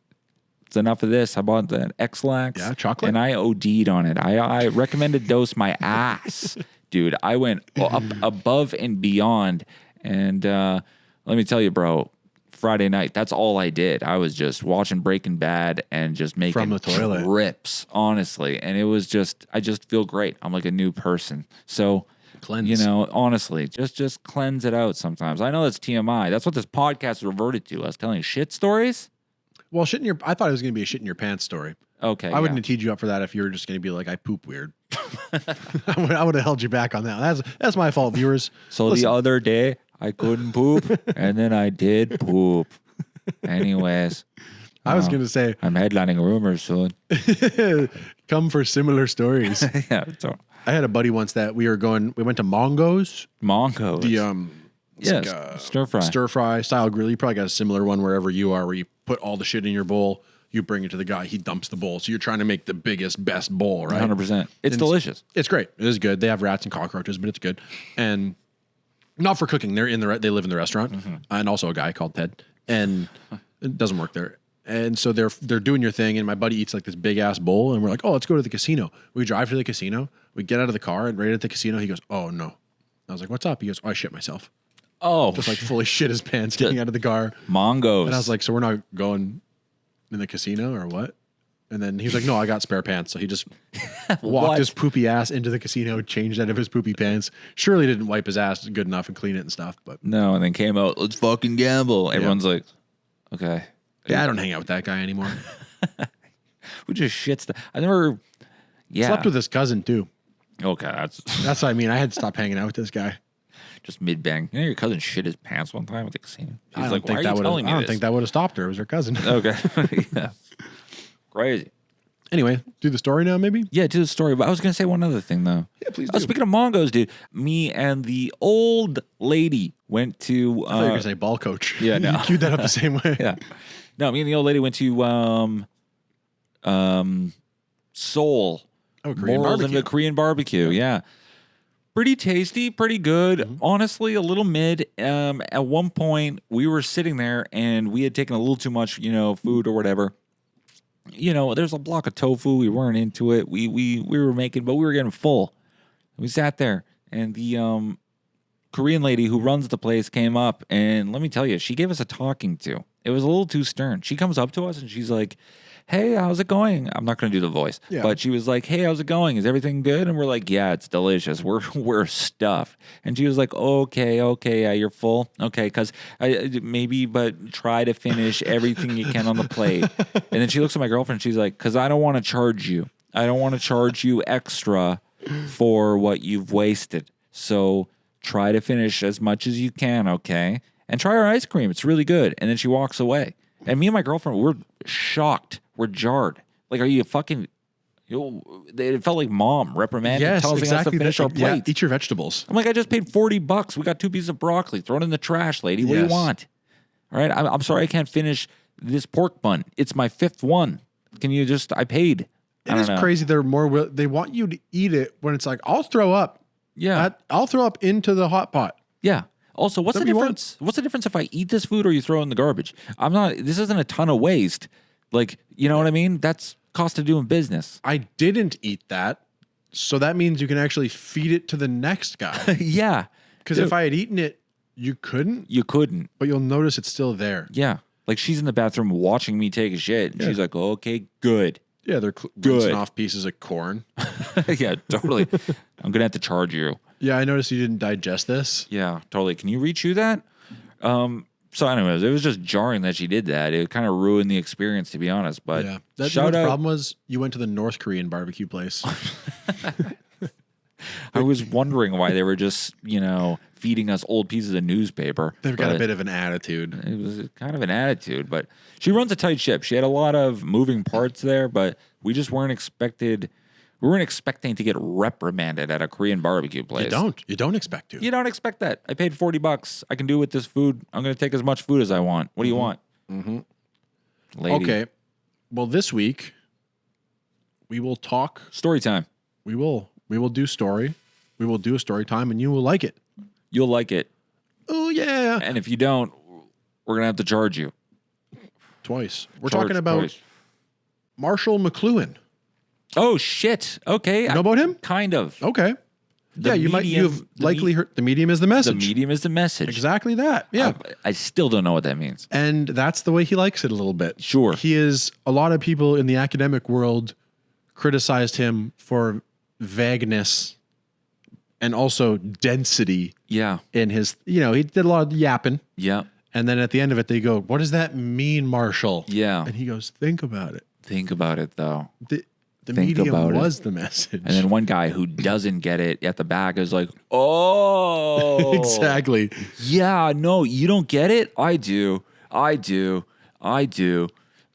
it's enough of this. I bought that X-Lax. Yeah, chocolate. And I OD'd on it. I recommended dose my ass. Dude, I went up above and beyond. And let me tell you, bro, Friday night, that's all I did. I was just watching Breaking Bad and just making From the toilet. trips, honestly. And it was just, I just feel great. I'm like a new person. So... Cleanse. You know, honestly, just cleanse it out sometimes. I know that's TMI. That's what this podcast reverted to. I was telling you shit stories. Well, I thought it was going to be a shit in your pants story. Okay. I wouldn't have teed you up for that if you were just going to be like, I poop weird. I would have held you back on that. That's my fault, viewers. So the other day, I couldn't poop, and then I did poop. Anyways. I was going to say. I'm headlining Rumors soon. Come for similar stories. Yeah. So. I had a buddy once that we went to Mongo's. Mongo's. The stir fry. Stir fry style grill. You probably got a similar one wherever you are, where you put all the shit in your bowl, you bring it to the guy, he dumps the bowl. So you're trying to make the biggest, best bowl, right? 100%. It's delicious. It's great. It is good. They have rats and cockroaches, but it's good. And not for cooking. They live in the restaurant, and also a guy called Ted, and it doesn't work there. And so they're doing your thing, and my buddy eats like this big ass bowl, and we're like, oh, let's go to the casino. We drive to the casino. We get out of the car, and right at the casino, he goes, oh no. I was like, what's up? He goes, oh, I shit myself. Oh, just like fully shit his pants getting out of the car. Mongo's. And I was like, so we're not going in the casino or what? And then he was like, no, I got spare pants. So he just walked his poopy ass into the casino, changed out of his poopy pants. Surely didn't wipe his ass good enough and clean it and stuff. But no, and then came out, let's fucking gamble. Everyone's like, okay. Yeah, I don't hang out with that guy anymore. We just shits. I never. Yeah. Slept with his cousin too. Okay, that's what I mean. I had to stop hanging out with this guy. Just mid bang. You know, your cousin shit his pants one time at the casino. He's like, why are you telling me this? I don't think that would have stopped her. It was her cousin. Okay. Yeah. Crazy. Anyway, do the story now, maybe? Yeah, do the story. But I was going to say one other thing, though. Yeah, please do. Speaking of Mongo's, dude, me and the old lady went to... I thought you were going to say ball coach. Yeah, no. You queued that up the same way. Yeah. No, me and the old lady went to Seoul. Oh, Korean barbecue. Into Korean barbecue, yeah. Pretty tasty, pretty good. Mm-hmm. Honestly, a little mid. At one point, we were sitting there and we had taken a little too much, food or whatever. There's a block of tofu. We weren't into it. We were making, but we were getting full. We sat there, and the Korean lady who runs the place came up, and let me tell you, she gave us a talking to. It was a little too stern. She comes up to us and she's like, hey, how's it going? I'm not going to do the voice, but she was like, hey, how's it going? Is everything good? And we're like, yeah, it's delicious. We're stuffed. And she was like, okay, yeah, you're full. Okay, because maybe, but try to finish everything you can on the plate. And then she looks at my girlfriend and she's like, because I don't want to charge you. I don't want to charge you extra for what you've wasted. So try to finish as much as you can, okay? And try our ice cream. It's really good. And then she walks away. And me and my girlfriend, we're shocked. We're jarred. Like, are you fucking... it felt like mom reprimanding, telling us to finish our plate. Yeah, eat your vegetables. I'm like, I just paid $40. We got 2 pieces of broccoli. Throw it in the trash, lady. What do you want? All right, I'm sorry I can't finish this pork bun. It's my 5th one. Can you just... I paid. It is crazy. They want you to eat it when it's like, I'll throw up. Yeah. I'll throw up into the hot pot. Yeah. Also, what's the difference? What's the difference if I eat this food or you throw it in the garbage? This isn't a ton of waste. Like, you know what I mean? That's cost of doing business. I didn't eat that. So that means you can actually feed it to the next guy. Yeah. Because if I had eaten it, you couldn't. You couldn't. But you'll notice it's still there. Yeah. Like she's in the bathroom watching me take a shit. And she's like, okay, good. Yeah, they're rinsing off pieces of corn. Yeah, totally. I'm going to have to charge you. Yeah, I noticed you didn't digest this. Yeah, totally. Can you rechew that? So anyways, it was just jarring that she did that. It kind of ruined the experience, to be honest. But yeah, the problem was you went to the North Korean barbecue place. I was wondering why they were just, feeding us old pieces of newspaper. They've got a bit of an attitude. It was kind of an attitude, but she runs a tight ship. She had a lot of moving parts there, but we just weren't expecting to get reprimanded at a Korean barbecue place. You don't expect to. You don't expect that. I paid $40. I can do with this food. I'm going to take as much food as I want. What do you want? Mm-hmm. Lady. Okay. Well, this week we will talk Story time. We will do story. We will do a story time, and you will like it. You'll like it. Oh yeah. And if you don't, we're gonna have to charge you Twice. We're talking about Marshall McLuhan. Oh shit. Okay. You know about him? Kind of. Okay. You've likely heard the medium is the The message. medium is the message. Exactly that. Yeah. I still don't know what that means. And that's the way he likes it a little bit. Sure. A lot of people in the academic world criticized him for vagueness and also density Yeah. in his, he did a lot of yapping. Yeah. And then at the end of it, they go, "What does that mean, Marshall?" Yeah. And he goes, "Think about it. Think about it though. The Think medium about it. was the message." And then one guy who doesn't get it at the back is like, "Oh, Exactly. Yeah, no, you don't get it. I do.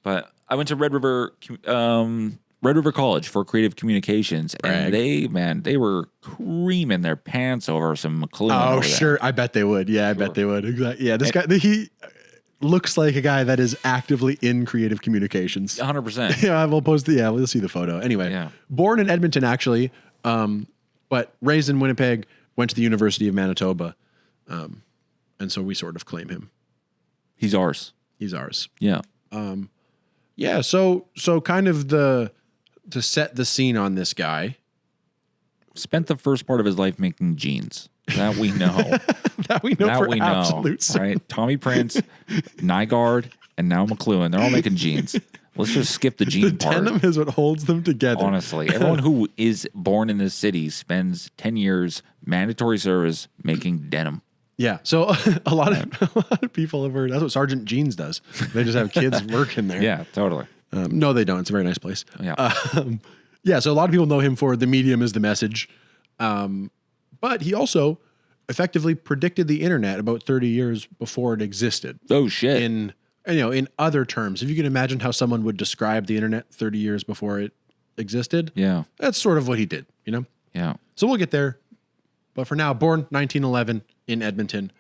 But I went to Red River College for creative communications, Brag. and they were creaming their pants over some McLuhan. Oh, over there. sure. I bet they would. Yeah, I bet they would. Exactly. Yeah, this guy, he looks like a guy that is actively in creative communications. 100%. Yeah, we'll see the photo. Anyway, Yeah. born in Edmonton, actually, but raised in Winnipeg, went to the University of Manitoba. And so we sort of claim him. He's ours. He's ours. Yeah. Yeah, so kind of to set the scene on this guy. Spent the first part of his life making jeans. That we know. That we know for absolute certain. Right? Tommy Prince, Nygaard, and now McLuhan. They're all making jeans. Let's just skip the jean part. Denim is what holds them together. Honestly, everyone who is born in this city spends 10 years mandatory service making denim. Yeah, so a lot of people have heard that's what Sergeant Jeans does. They just have kids working there. Yeah, totally. No, they don't. It's a very nice place. Yeah. Yeah, so a lot of people know him for the medium is the message. But he also effectively predicted the internet about 30 years before it existed. Oh shit. In other terms, if you can imagine how someone would describe the internet 30 years before it existed, Yeah. that's sort of what he did, Yeah. So we'll get there. But for now, born 1911 in Edmonton,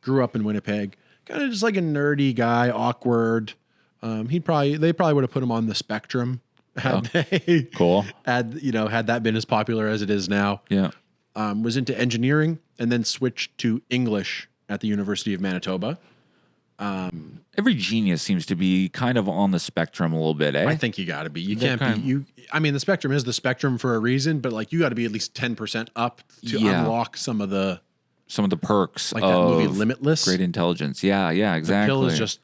grew up in Winnipeg, kind of just like a nerdy guy, awkward. They probably would have put him on the spectrum had they Cool. had that been as popular as it is now. Yeah. Was into engineering and then switched to English at the University of Manitoba. Every genius seems to be kind of on the spectrum a little bit, eh? I think you got to be. You They're can't be. The spectrum is the spectrum for a reason, but like you got to be at least 10% up to unlock some of the perks like of that movie Limitless. great intelligence. Yeah, The exactly. pill is just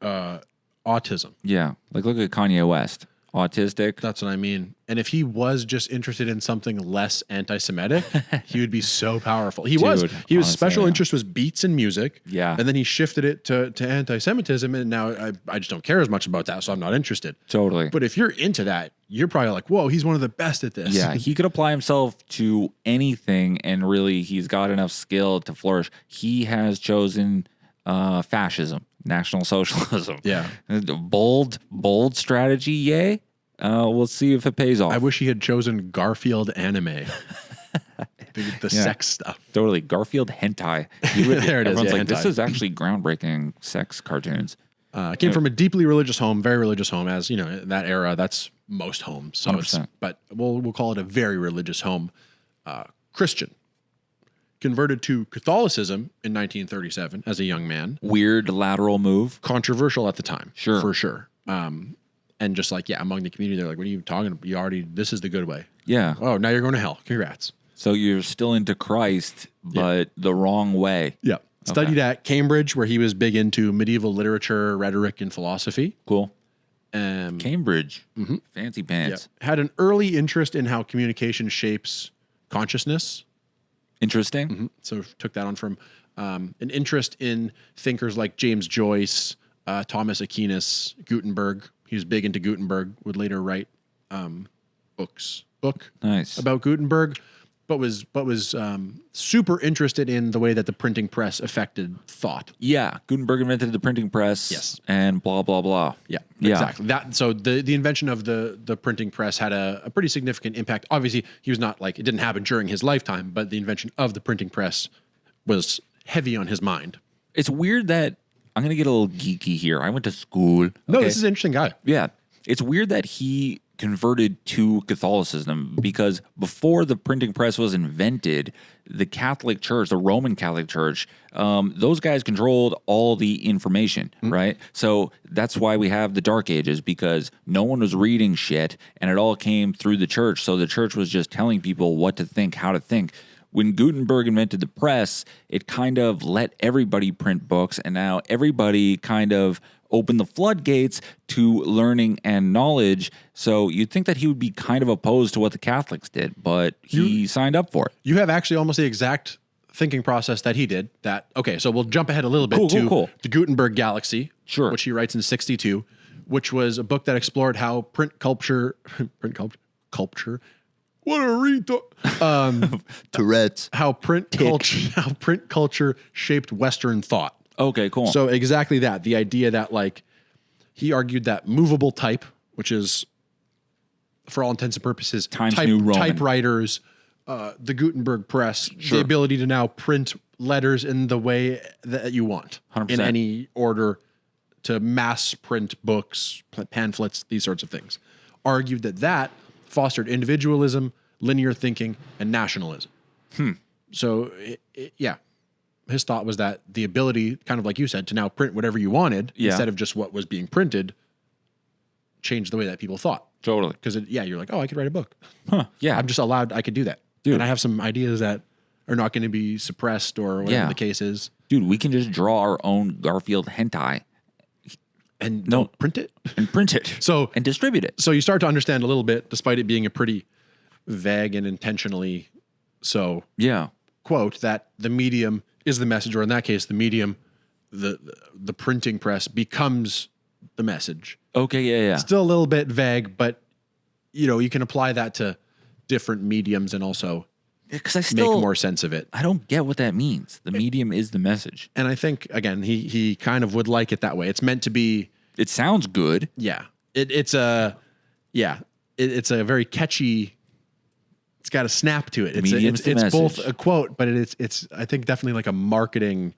autism. Yeah. Like look at Kanye West. Autistic. That's what I mean. And if he was just interested in something less anti-Semitic, he would be so powerful. He was. honestly, Special yeah. interest was beats and music. Yeah. And then he shifted it to anti-Semitism, and now I just don't care as much about that, so I'm not interested. Totally. But if you're into that, you're probably like, whoa, he's one of the best at this. Yeah, he could apply himself to anything, and really, he's got enough skill to flourish. He has chosen fascism, National Socialism. Yeah. Bold strategy, yay. We'll see if it pays off. I wish he had chosen Garfield anime. the sex stuff. Totally. Garfield hentai. He would, There it is, everyone's yeah, like, this hentai. is actually groundbreaking sex cartoons. Came from a deeply religious home, very religious home, as that era. That's most homes. So 100%. but we'll call it a very religious home. Christian, converted to Catholicism in 1937 as a young man. Weird lateral move. Controversial at the time, Sure. for sure. And just like among the community, they're like, "What are you talking about? This is the good way." Yeah. Oh, now you're going to hell. Congrats. So you're still into Christ, but the wrong way. Yeah. Studied at Cambridge, where he was big into medieval literature, rhetoric, and philosophy. Cool. Um, Cambridge. Fancy pants. Had an early interest in how communication shapes consciousness. Interesting. So took that on from an interest in thinkers like James Joyce, Thomas Aquinas, Gutenberg. He was big into Gutenberg, would later write book Nice. about Gutenberg. super interested in the way that the printing press affected thought. Yeah, Gutenberg invented the printing press. Yes. And blah, blah, blah. Yeah, exactly. So the invention of the printing press had a pretty significant impact. Obviously, he was not like, it didn't happen during his lifetime, but the invention of the printing press was heavy on his mind. It's weird that, I'm going to get a little geeky here. I went to school. No, okay? this is an interesting guy. Yeah. It's weird that he converted to Catholicism because before the printing press was invented, the Catholic Church, the Roman Catholic Church, those guys controlled all the information, right? So that's why we have the Dark Ages, because no one was reading shit and it all came through the church. So the church was just telling people what to think, how to think. When Gutenberg invented the press, it kind of let everybody print books, and now everybody kind of opened the floodgates to learning and knowledge. So you'd think that he would be kind of opposed to what the Catholics did, but he signed up for it. You have actually almost the exact thinking process that he did. So we'll jump ahead a little bit to the Gutenberg Galaxy, Sure. which he writes in 1962, which was a book that explored how print culture, what a retard. Tourette's. How print culture shaped Western thought. Okay, cool. So exactly that. The idea that, like, he argued that movable type, which is, for all intents and purposes, Times New Roman. typewriters, the Gutenberg press, the ability to now print letters in the way that you want, 100%. in any order, to mass print books, pamphlets, these sorts of things. Argued that fostered individualism, linear thinking, and nationalism. So, his thought was that the ability, kind of like you said, to now print whatever you wanted instead of just what was being printed, changed the way that people thought. Totally. Because, you're like, oh, I could write a book. Huh. Yeah. I'm just allowed, I could do that. Dude. And I have some ideas that are not going to be suppressed or whatever the case is. Dude, we can just draw our own Garfield hentai And don't print it. and print it and distribute it. So you start to understand a little bit, despite it being a pretty vague and intentionally so Yeah. quote, that the medium is the message, or in that case, the medium, the printing press becomes the message. Okay, yeah. Still a little bit vague, but you can apply that to different mediums and also Because I make still more sense of it. I don't get what that means. The medium is the message. And I think, again, he kind of would like it that way. It's meant to be. It sounds good. Yeah. It's a very catchy. It's got a snap to it. It's both a quote, but it's I think definitely like a marketing.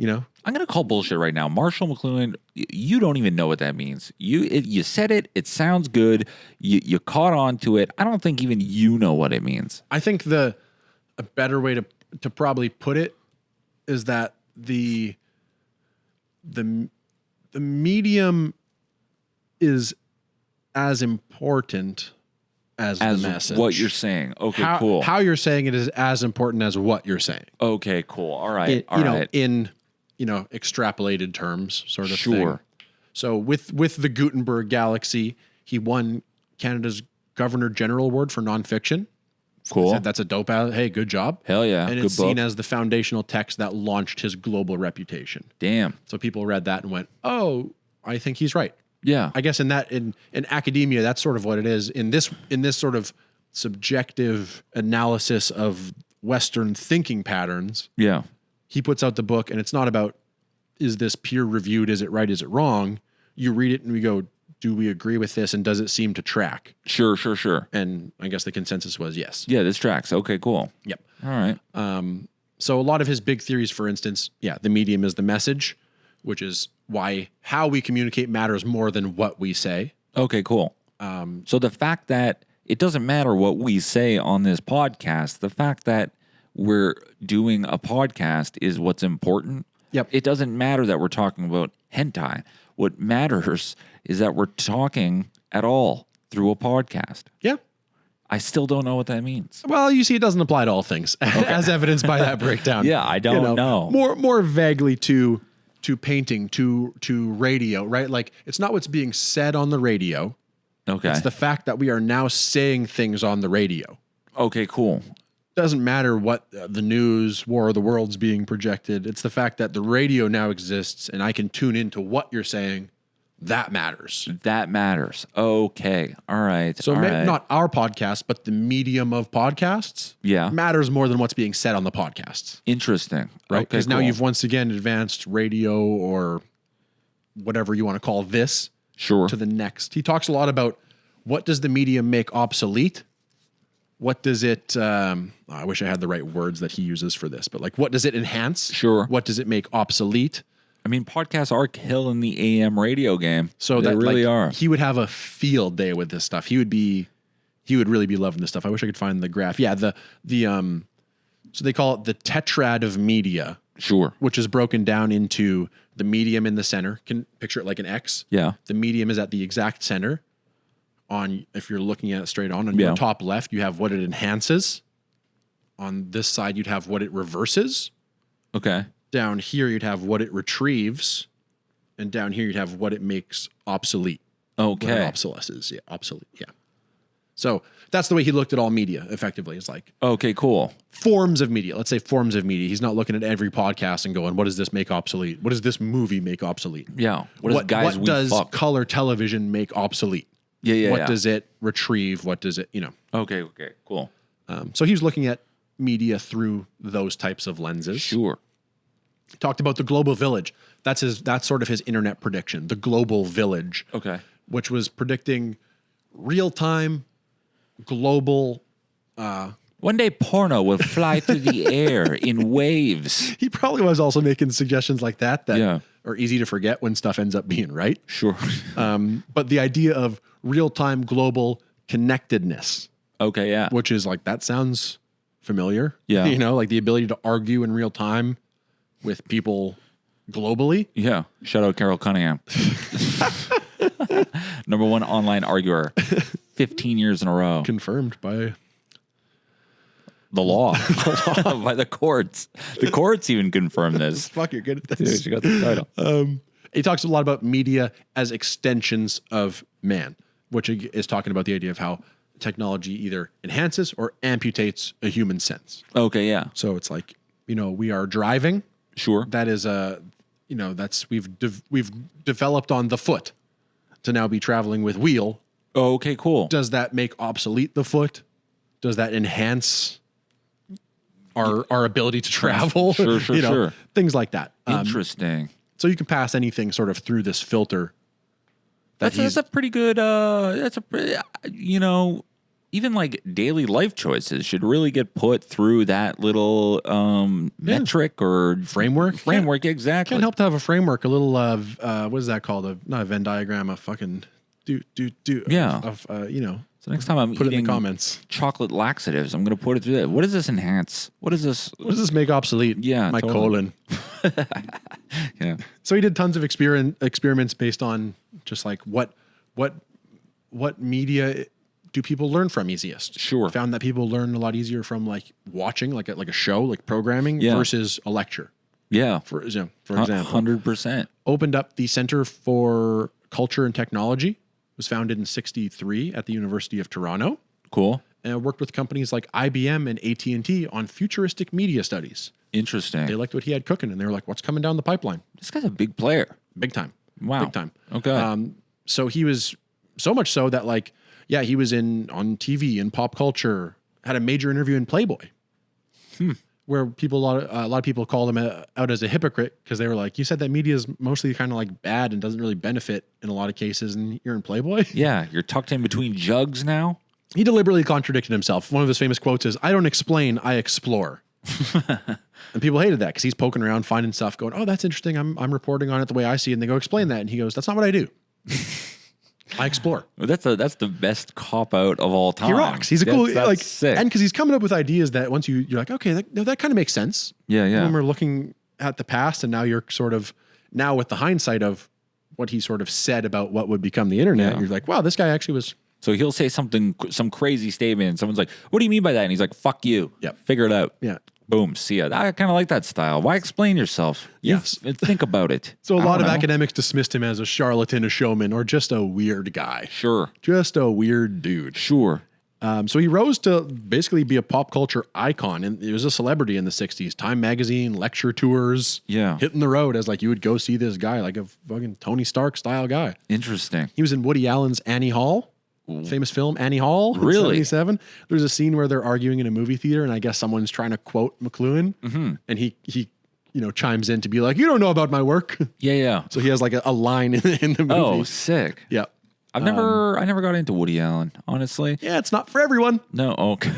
I'm gonna call bullshit right now. Marshall McLuhan, you don't even know what that means. You said it. It sounds good. You caught on to it. I don't think even you know what it means. I think a better way to probably put it is that the medium is as important as the message. What you're saying. Okay, cool. How you're saying it is as important as what you're saying. Okay, cool. All right. In extrapolated terms, sort of Sure. thing. So with the Gutenberg Galaxy, he won Canada's Governor General Award for nonfiction. Cool. Said that's a dope. Hey, good job. Hell yeah. And Good it's book. seen as the foundational text that launched his global reputation. Damn. So people read that and went, "Oh, I think he's right." Yeah. I guess in academia, that's sort of what it is. In this sort of subjective analysis of Western thinking patterns, Yeah. he puts out the book, and it's not about, is this peer reviewed? Is it right? Is it wrong? You read it and we go, do we agree with this? And does it seem to track? Sure. And I guess the consensus was yes. Yeah, this tracks. Okay, cool. Yep. All right. So a lot of his big theories, for instance, the medium is the message, which is how we communicate matters more than what we say. Okay, cool. So the fact that it doesn't matter what we say on this podcast, the fact that we're doing a podcast is what's important. Yep. It doesn't matter that we're talking about hentai. What matters is that we're talking at all through a podcast. Yeah. I still don't know what that means. Well, you see, it doesn't apply to all things, as evidenced by that breakdown. Yeah, I don't know. More vaguely to painting, to radio, right? Like, it's not what's being said on the radio. Okay. It's the fact that we are now saying things on the radio. Okay, cool. Doesn't matter what the news, War of the Worlds being projected. It's the fact that the radio now exists and I can tune into what you're saying that matters. That matters. Okay. All right. So all right. not our podcast, but the medium of podcasts matters more than what's being said on the podcasts. Interesting. Right? Okay, Because now you've once again advanced radio or whatever you want to call this sure. to the next. He talks a lot about what does the medium make obsolete? What does it, I wish I had the right words that he uses for this, but like, what does it enhance? Sure. What does it make obsolete? I mean, podcasts are killing the AM radio game. So they that really like, are. He would have a field day with this stuff. He would really be loving this stuff. I wish I could find the graph. Yeah. So they call it the tetrad of media. Sure. Which is broken down into the medium in the center. Can picture it like an X. Yeah. The medium is at the exact center. If you're looking at it straight on your top left, you have what it enhances. On this side, you'd have what it reverses. Okay. Down here, you'd have what it retrieves. And down here, you'd have what it makes obsolete. Okay. What it obsolesces. Yeah, obsolete. Yeah. So that's the way he looked at all media, effectively. It's like, okay, cool. forms of media. Let's say forms of media. He's not looking at every podcast and going, what does this make obsolete? What does this movie make obsolete? Yeah. What does color television make obsolete? Yeah. What does it retrieve? What does it, Okay, cool. So he was looking at media through those types of lenses. Sure. He talked about the global village. That's sort of his internet prediction, the global village. Okay. Which was predicting real-time, global... One day porno will fly through the air in waves. He probably was also making suggestions like that are easy to forget when stuff ends up being right. Sure. But the idea of real-time global connectedness. Okay, yeah. Which is like, that sounds familiar. Yeah. Like the ability to argue in real time with people globally. Yeah. Shout out Carol Cunningham. Number one online arguer. 15 years in a row. Confirmed by... the law. By the courts. The courts even confirm this. Fuck, you're good at this. Dude, you got the title. He talks a lot about media as extensions of man, which is talking about the idea of how technology either enhances or amputates a human sense. Okay, yeah. So it's like, we are driving. Sure. That is we've developed on the foot to now be traveling with wheel. Oh, okay, cool. Does that make obsolete the foot? Does that enhance our ability to travel? Sure. Things like that. Interesting. So you can pass anything sort of through this filter. That's a pretty good, even like daily life choices should really get put through that little metric or framework. Exactly. Can't help to have a framework, a little, what is that called? Not a Venn diagram, a fucking do. Yeah. So next time I'm put eating it in the comments. Chocolate laxatives, I'm going to put it through that. What does this enhance? What does this make obsolete? Yeah. My colon. Yeah. So he did tons of experiments based on just like what media do people learn from easiest? Sure. Found that people learn a lot easier from like watching like a show, like programming versus a lecture. Yeah. For example. 100%. Opened up the Center for Culture and Technology. Was founded in 1963 at the University of Toronto. Cool. And worked with companies like IBM and AT&T on futuristic media studies. Interesting. They liked what he had cooking, and they were like, what's coming down the pipeline? This guy's a big player. Big time. Wow. Big time. Okay. So he was so much so that he was on TV and pop culture, had a major interview in Playboy. Where a lot of people called him out as a hypocrite because they were like, you said that media is mostly kind of like bad and doesn't really benefit in a lot of cases, and you're in Playboy. Yeah, you're tucked in between jugs now. He deliberately contradicted himself. One of his famous quotes is, "I don't explain, I explore." And people hated that because he's poking around, finding stuff, going, "Oh, that's interesting. I'm reporting on it the way I see it." And they go, "Explain that." And he goes, "That's not what I do. I explore." Well, that's the best cop out of all time. He rocks. He's a cool, that's sick. and because he's coming up with ideas that once you're like, okay, that kind of makes sense. Yeah. When we're looking at the past, and now you're sort of with the hindsight of what he sort of said about what would become the internet, you're like, wow, this guy actually was. So he'll say some crazy statement, and someone's like, "What do you mean by that?" And he's like, "Fuck you. Yep. Figure it out." Yeah. Boom. See ya. I kind of like that style. Why explain yourself? Yes. Think about it. So a lot of academics dismissed him as a charlatan, a showman, or just a weird guy. Sure. Just a weird dude. Sure. So he rose to basically be a pop culture icon, and he was a celebrity in the 60s. Time magazine, lecture tours, Yeah. hitting the road as like you would go see this guy, like a fucking Tony Stark style guy. Interesting. He was in Woody Allen's Annie Hall, famous film Annie Hall, Really? 77. There's a scene where they're arguing in a movie theater, and I guess someone's trying to quote McLuhan, and he chimes in to be like, "You don't know about my work." Yeah. So he has like a line in the movie. Oh, sick. Yeah. I never got into Woody Allen, honestly. Yeah, it's not for everyone. No. Okay.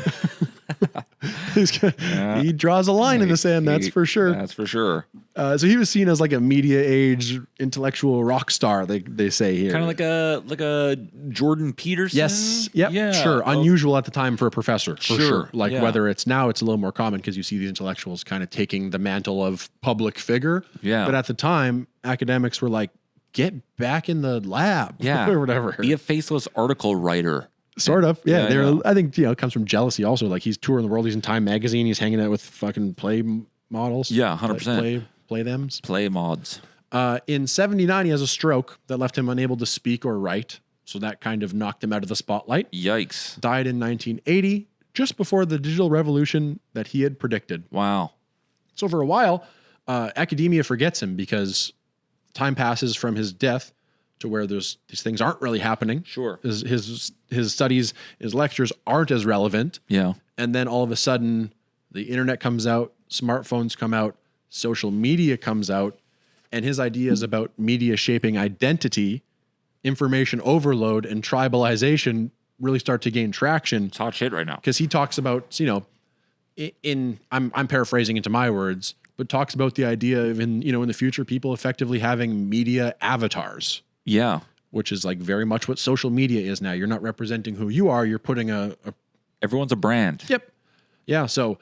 He draws a line in the sand, that's for sure. That's for sure. So he was seen as like a media age intellectual rock star, they say here. Kind of like a Jordan Peterson. Yes. Yep. Yeah. Sure. Unusual at the time for a professor, for sure. Like Yeah. whether it's now, it's a little more common because you see these intellectuals kind of taking the mantle of public figure. Yeah. But at the time, academics were like, get back in the lab. Yeah. Or whatever. Be a faceless article writer. Sort of. Yeah. Yeah, I think, it comes from jealousy also. Like he's touring the world. He's in Time magazine. He's hanging out with fucking play models. Yeah, 100%. Play thems. Play mods. In 79, he has a stroke that left him unable to speak or write. So that kind of knocked him out of the spotlight. Yikes. Died in 1980, just before the digital revolution that he had predicted. Wow. So for a while, academia forgets him because time passes from his death to where these things aren't really happening. Sure. His studies, his lectures aren't as relevant. Yeah. And then all of a sudden, the internet comes out, smartphones come out, social media comes out, and his ideas about media shaping identity, information overload, and tribalization really start to gain traction. It's hot shit right now. Because he talks about, I'm paraphrasing into my words, but talks about the idea of in the future, people effectively having media avatars, Yeah. which is like very much what social media is now. You're not representing who you are. You're putting Everyone's a brand. Yep. Yeah. So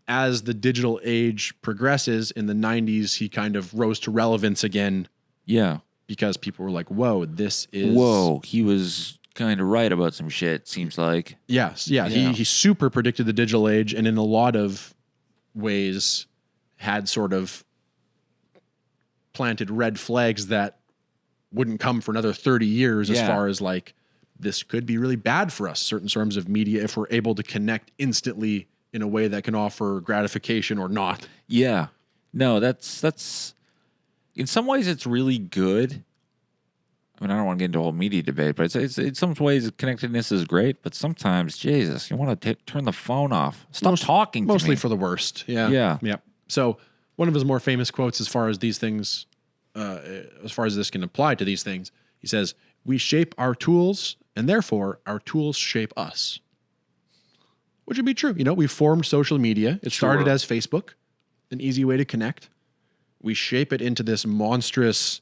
as the digital age progresses in the 90s, he kind of rose to relevance again Yeah. because people were like, whoa, this is. Whoa. He was kind of right about some shit, seems like. Yes. Yeah. Yeah. He super predicted the digital age, and in a lot of ways had sort of planted red flags that wouldn't come for another 30 years as Yeah. far as like, this could be really bad for us, certain forms of media, if we're able to connect instantly in a way that can offer gratification or not. Yeah. No, that's in some ways it's really good. I mean, I don't want to get into a whole media debate, but it's in some ways connectedness is great, but sometimes, Jesus, you want to turn the phone off. Stop talking to me. Mostly for the worst. Yeah. Yeah. Yep. So one of his more famous quotes as far as these things, as far as this can apply to these things, he says, "We shape our tools, and therefore our tools shape us." Which would be true. We formed social media. It started Sure. as Facebook, an easy way to connect. We shape it into this monstrous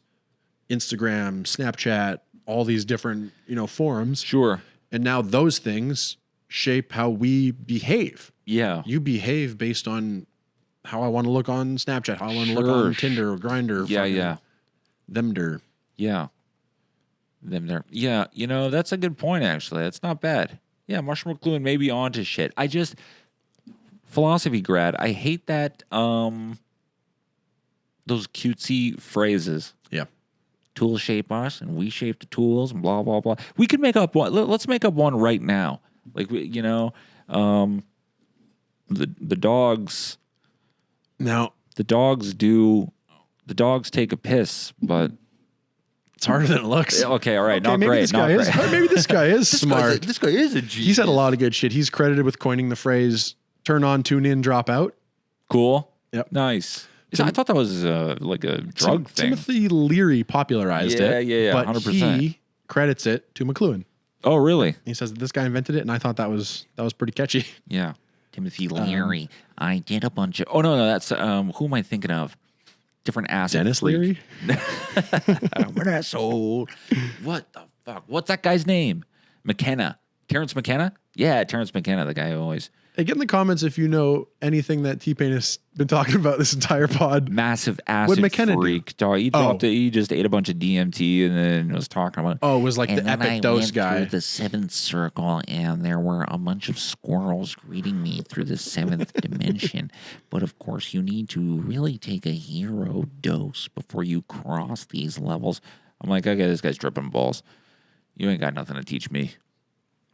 Instagram, Snapchat, all these different, forums. Sure. And now those things shape how we behave. Yeah. You behave based on how I want to look on Snapchat, how I want to look Sure. on Tinder or Grindr. Yeah. Themder. Yeah. Them there. Yeah. That's a good point, actually. That's not bad. Yeah. Marshall McLuhan may be on to shit. Philosophy grad, I hate that, those cutesy phrases. Yeah. Tools shape us and we shape the tools and blah, blah, blah. We could make up one. Let's make up one right now. Like, the dogs, Now, the dogs take a piss, but it's harder than it looks. okay. All right. Okay, Not maybe great. this Not guy great. is. Maybe this guy is smart. This guy is a G. He's had a lot of good shit. He's credited with coining the phrase "turn on, tune in, drop out." Cool. Yep. Nice. I thought that was like a drug thing. Timothy Leary popularized it. Yeah, But 100%. he credits it to McLuhan. Oh, really? He says that this guy invented it, and I thought that was pretty catchy. Yeah. Timothy Leary. I did a bunch of. Oh no, that's who am I thinking of? Different acid. Dennis freak. Leary. I'm an asshole. What the fuck? What's that guy's name? McKenna. Terrence McKenna? Yeah, Terrence McKenna, the guy who always Hey, get in the comments if you know anything that T-Pain has been talking about this entire pod. massive acid What'd McKenna do? freak. Dog, he dropped it. He just ate a bunch of DMT and then was talking about. Oh, it was like And the then epic I dose went guy. through the seventh circle, and there were a bunch of squirrels greeting me through the seventh dimension. But of course, you need to really take a hero dose before you cross these levels. I'm like, okay, this guy's tripping balls. You ain't got nothing to teach me.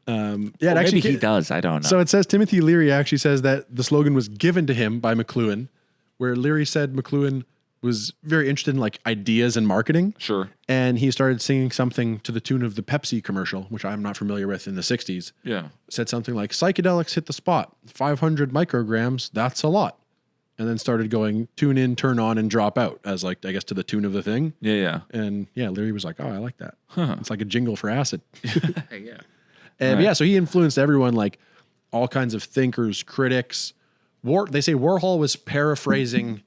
Yeah, it actually Maybe he does. I don't know. So it says Timothy Leary actually says that the slogan was given to him by McLuhan, where Leary said McLuhan was very interested in like ideas and marketing. Sure. And he started singing something to the tune of the Pepsi commercial, which I'm not familiar with, in the 60s. Yeah. Said something like, psychedelics hit the spot. 500 micrograms, that's a lot. And then started going tune in, turn on, and drop out as like, I guess, to the tune of the thing. Yeah, yeah. And yeah, Leary was like, oh, I like that. Huh. It's like a jingle for acid. Yeah. And Right. yeah, so he influenced everyone, like all kinds of thinkers, critics. They say Warhol was paraphrasing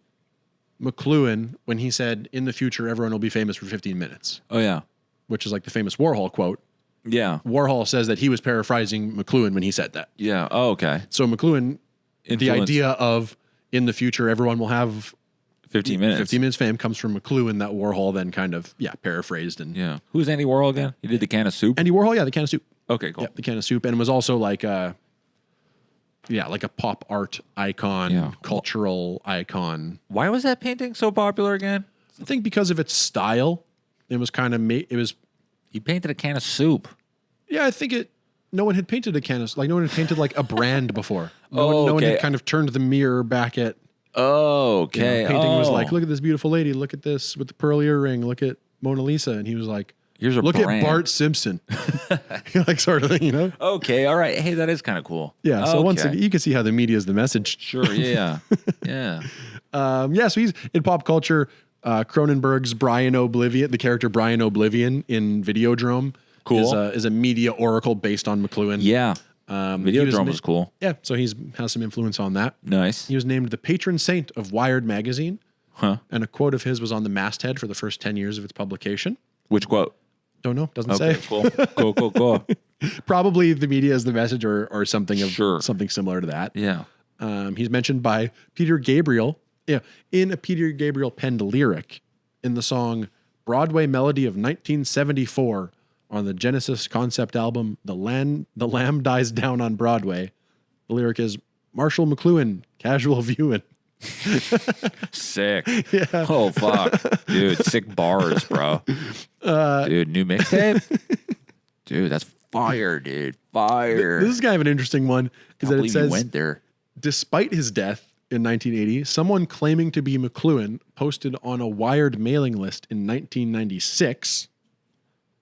McLuhan when he said, in the future, everyone will be famous for 15 minutes, Oh, yeah. which is like the famous Warhol quote. Yeah. Warhol says that he was paraphrasing McLuhan when he said that. Yeah. Oh, okay. So McLuhan, the Influenced. idea of in the future, everyone will have 15 minutes. 15 minutes fame comes from McLuhan that Warhol then kind of, paraphrased. And Yeah. Who's Andy Warhol again? He did the can of soup? Andy Warhol, yeah, the can of soup. Okay, cool. Yeah, the can of soup. And was also like a pop art icon, Yeah. cultural icon. Why was that painting so popular again? I think because of its style, it was kind of He painted a can of soup. I think no one had painted a can of, like no one had painted like a brand before. No one okay. had kind of turned the mirror back at, Oh, okay. painting was like, look at this beautiful lady, look at this with the pearl earring, look at Mona Lisa. And he was like, Here's a look brand. at Bart Simpson. Like sort of thing, you know? Okay, all right. Hey, that is kind of cool. Yeah. So once Okay. again, you can see how the media is the message. Sure, yeah. Yeah. So he's in pop culture. Cronenberg's Brian Oblivion, the character Brian Oblivion in Videodrome, Cool. is a media oracle based on McLuhan. Yeah. He Videodrome was cool. Yeah, so has some influence on that. Nice. He was named the patron saint of Wired magazine, Huh. and a quote of his was on the masthead for the first 10 years of its publication. Which quote? Don't know, doesn't Okay, say. cool. Cool. Probably the media is the message, or something of Sure. something similar to that. Yeah. He's mentioned by Peter Gabriel, in a Peter Gabriel penned lyric in the song Broadway Melody of 1974 on the Genesis concept album The Lamb Dies Down on Broadway. The lyric is, Marshall McLuhan, casual viewing. Sick. Yeah. Oh, fuck. Dude, sick bars, bro. Dude, new mixtape? Dude, that's fire, dude. Fire. This is kind of an interesting one because Can't it believe you says, went there. despite his death in 1980, someone claiming to be McLuhan posted on a Wired mailing list in 1996.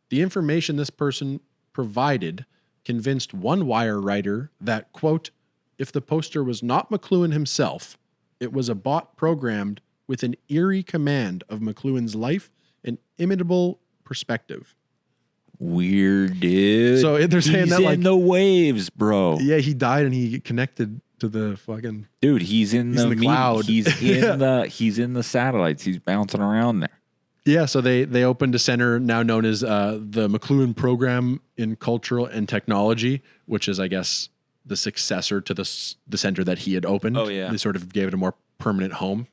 The information this person provided convinced one Wire writer that, quote, if the poster was not McLuhan himself, it was a bot programmed with an eerie command of McLuhan's life and imitable perspective. Weird, dude. So they're saying He's that, like, in the waves, bro. Yeah, he died and he connected to the fucking... Dude, he's in the cloud. He's in he's in the satellites. He's bouncing around there. Yeah, so they opened a center now known as the McLuhan Program in Cultural and Technology, which is, I guess, the successor to the center that he had opened. Oh, yeah. They sort of gave it a more permanent home.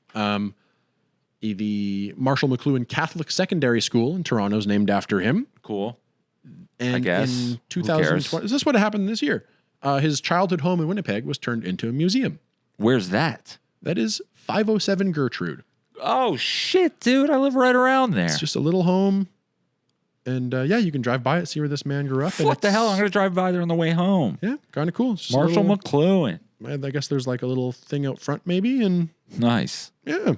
The Marshall McLuhan Catholic Secondary School in Toronto is named after him. Cool. And I guess. in Who 2020, is this what happened this year? His childhood home in Winnipeg was turned into a museum. Where's that? That is 507 Gertrude. Oh, shit, dude. I live right around there. It's just a little home. And you can drive by it, see where this man grew up. And What the hell? I'm it's- going to drive by there on the way home. Yeah, kind of cool. It's just a Marshall little- McLuhan. I guess there's like a little thing out front maybe. And Nice. yeah,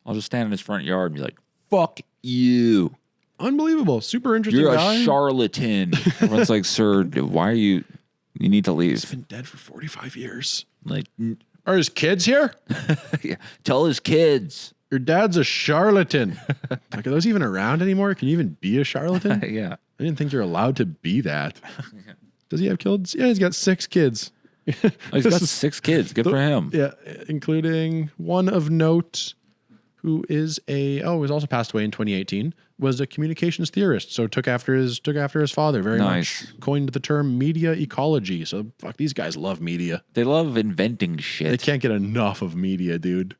I'll just stand in his front yard and be like, fuck you. unbelievable. Super interesting You're guy. a charlatan. Everyone's like, sir, why are you need to He's leave. been dead for 45 years. Like, Are his kids here? yeah, tell his kids. Your dad's a charlatan. Like, are those even around anymore? Can you even be a charlatan? Yeah. I didn't think you're allowed to be that. Does he have kids? Yeah, he's got 6 kids. Oh, he's got 6 kids. Good for him. Yeah, including one of note who is was also passed away in 2018, was a communications theorist. So took after his father very Nice. much. Coined the term media ecology. So fuck, these guys love media. They love inventing They shit. can't get enough of media, dude.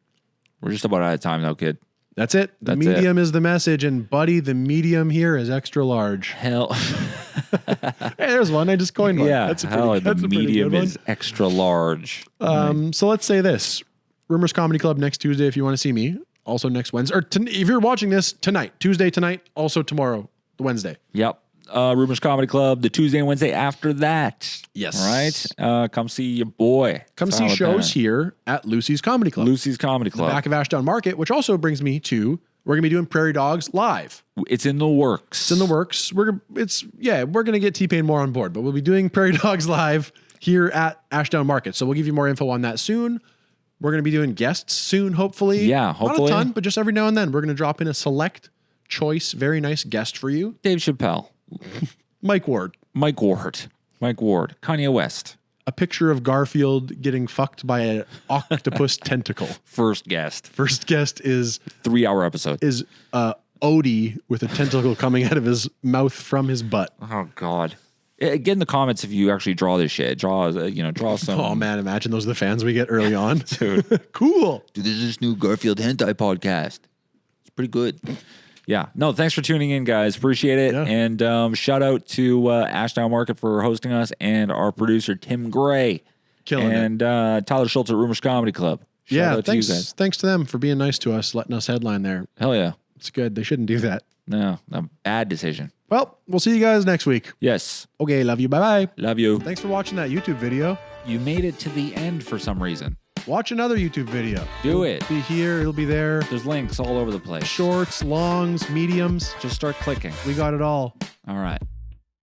We're just about out of time now, kid. That's it. The That's it. medium is the message, and buddy, the medium here is extra large. Hell. Hey, there's one. I just coined one. Yeah. That's a hell, pretty, the that's a pretty medium good one. is extra large. So let's say this. Rumors Comedy Club next Tuesday if you want to see me. Also next Wednesday. Or if you're watching this tonight, Tuesday tonight, also tomorrow, Wednesday. Yep. Rumors Comedy Club the Tuesday and Wednesday after that. Yes. All right. Come see your boy. Come see Tyler shows Penner. here at Lucy's Comedy Club. Lucy's Comedy Club. Back of Ashdown Market, which also brings me to, we're going to be doing Prairie Dawgs live. It's in the works. It's in the works. We're going to get T-Pain more on board, but we'll be doing Prairie Dawgs live here at Ashdown Market. So we'll give you more info on that soon. We're going to be doing guests soon, hopefully. Yeah, hopefully. Not a ton, but just every now and then. We're going to drop in a select choice, very nice guest for you. Dave Chappelle. Mike Ward. Mike Ward. Kanye West. A picture of Garfield getting fucked by an octopus tentacle. First guest. First guest is 3-hour episode. Odie with a tentacle coming out of his mouth from his butt. Oh, God. Get in the comments if you actually draw this shit. Draw some. Oh, man, imagine those are the fans we get early on. Dude. Cool. Dude, there's this new Garfield hentai podcast. It's pretty good. Yeah. No, thanks for tuning in, guys. Appreciate it. Yeah. And shout out to Ashdown Market for hosting us and our producer, Tim Gray. Killing it. And Tyler Schultz at Rumors Comedy Club. Shout out to you guys. Thanks to them for being nice to us, letting us headline there. Hell yeah. It's good. They shouldn't do that. No, a bad decision. Well, we'll see you guys next week. Yes. Okay, love you. Bye-bye. Love you. Thanks for watching that YouTube video. You made it to the end for some reason. Watch another YouTube video. Do it. It'll be here. It'll be there. There's links all over the place. Shorts, longs, mediums. Just start clicking. We got it all. All right.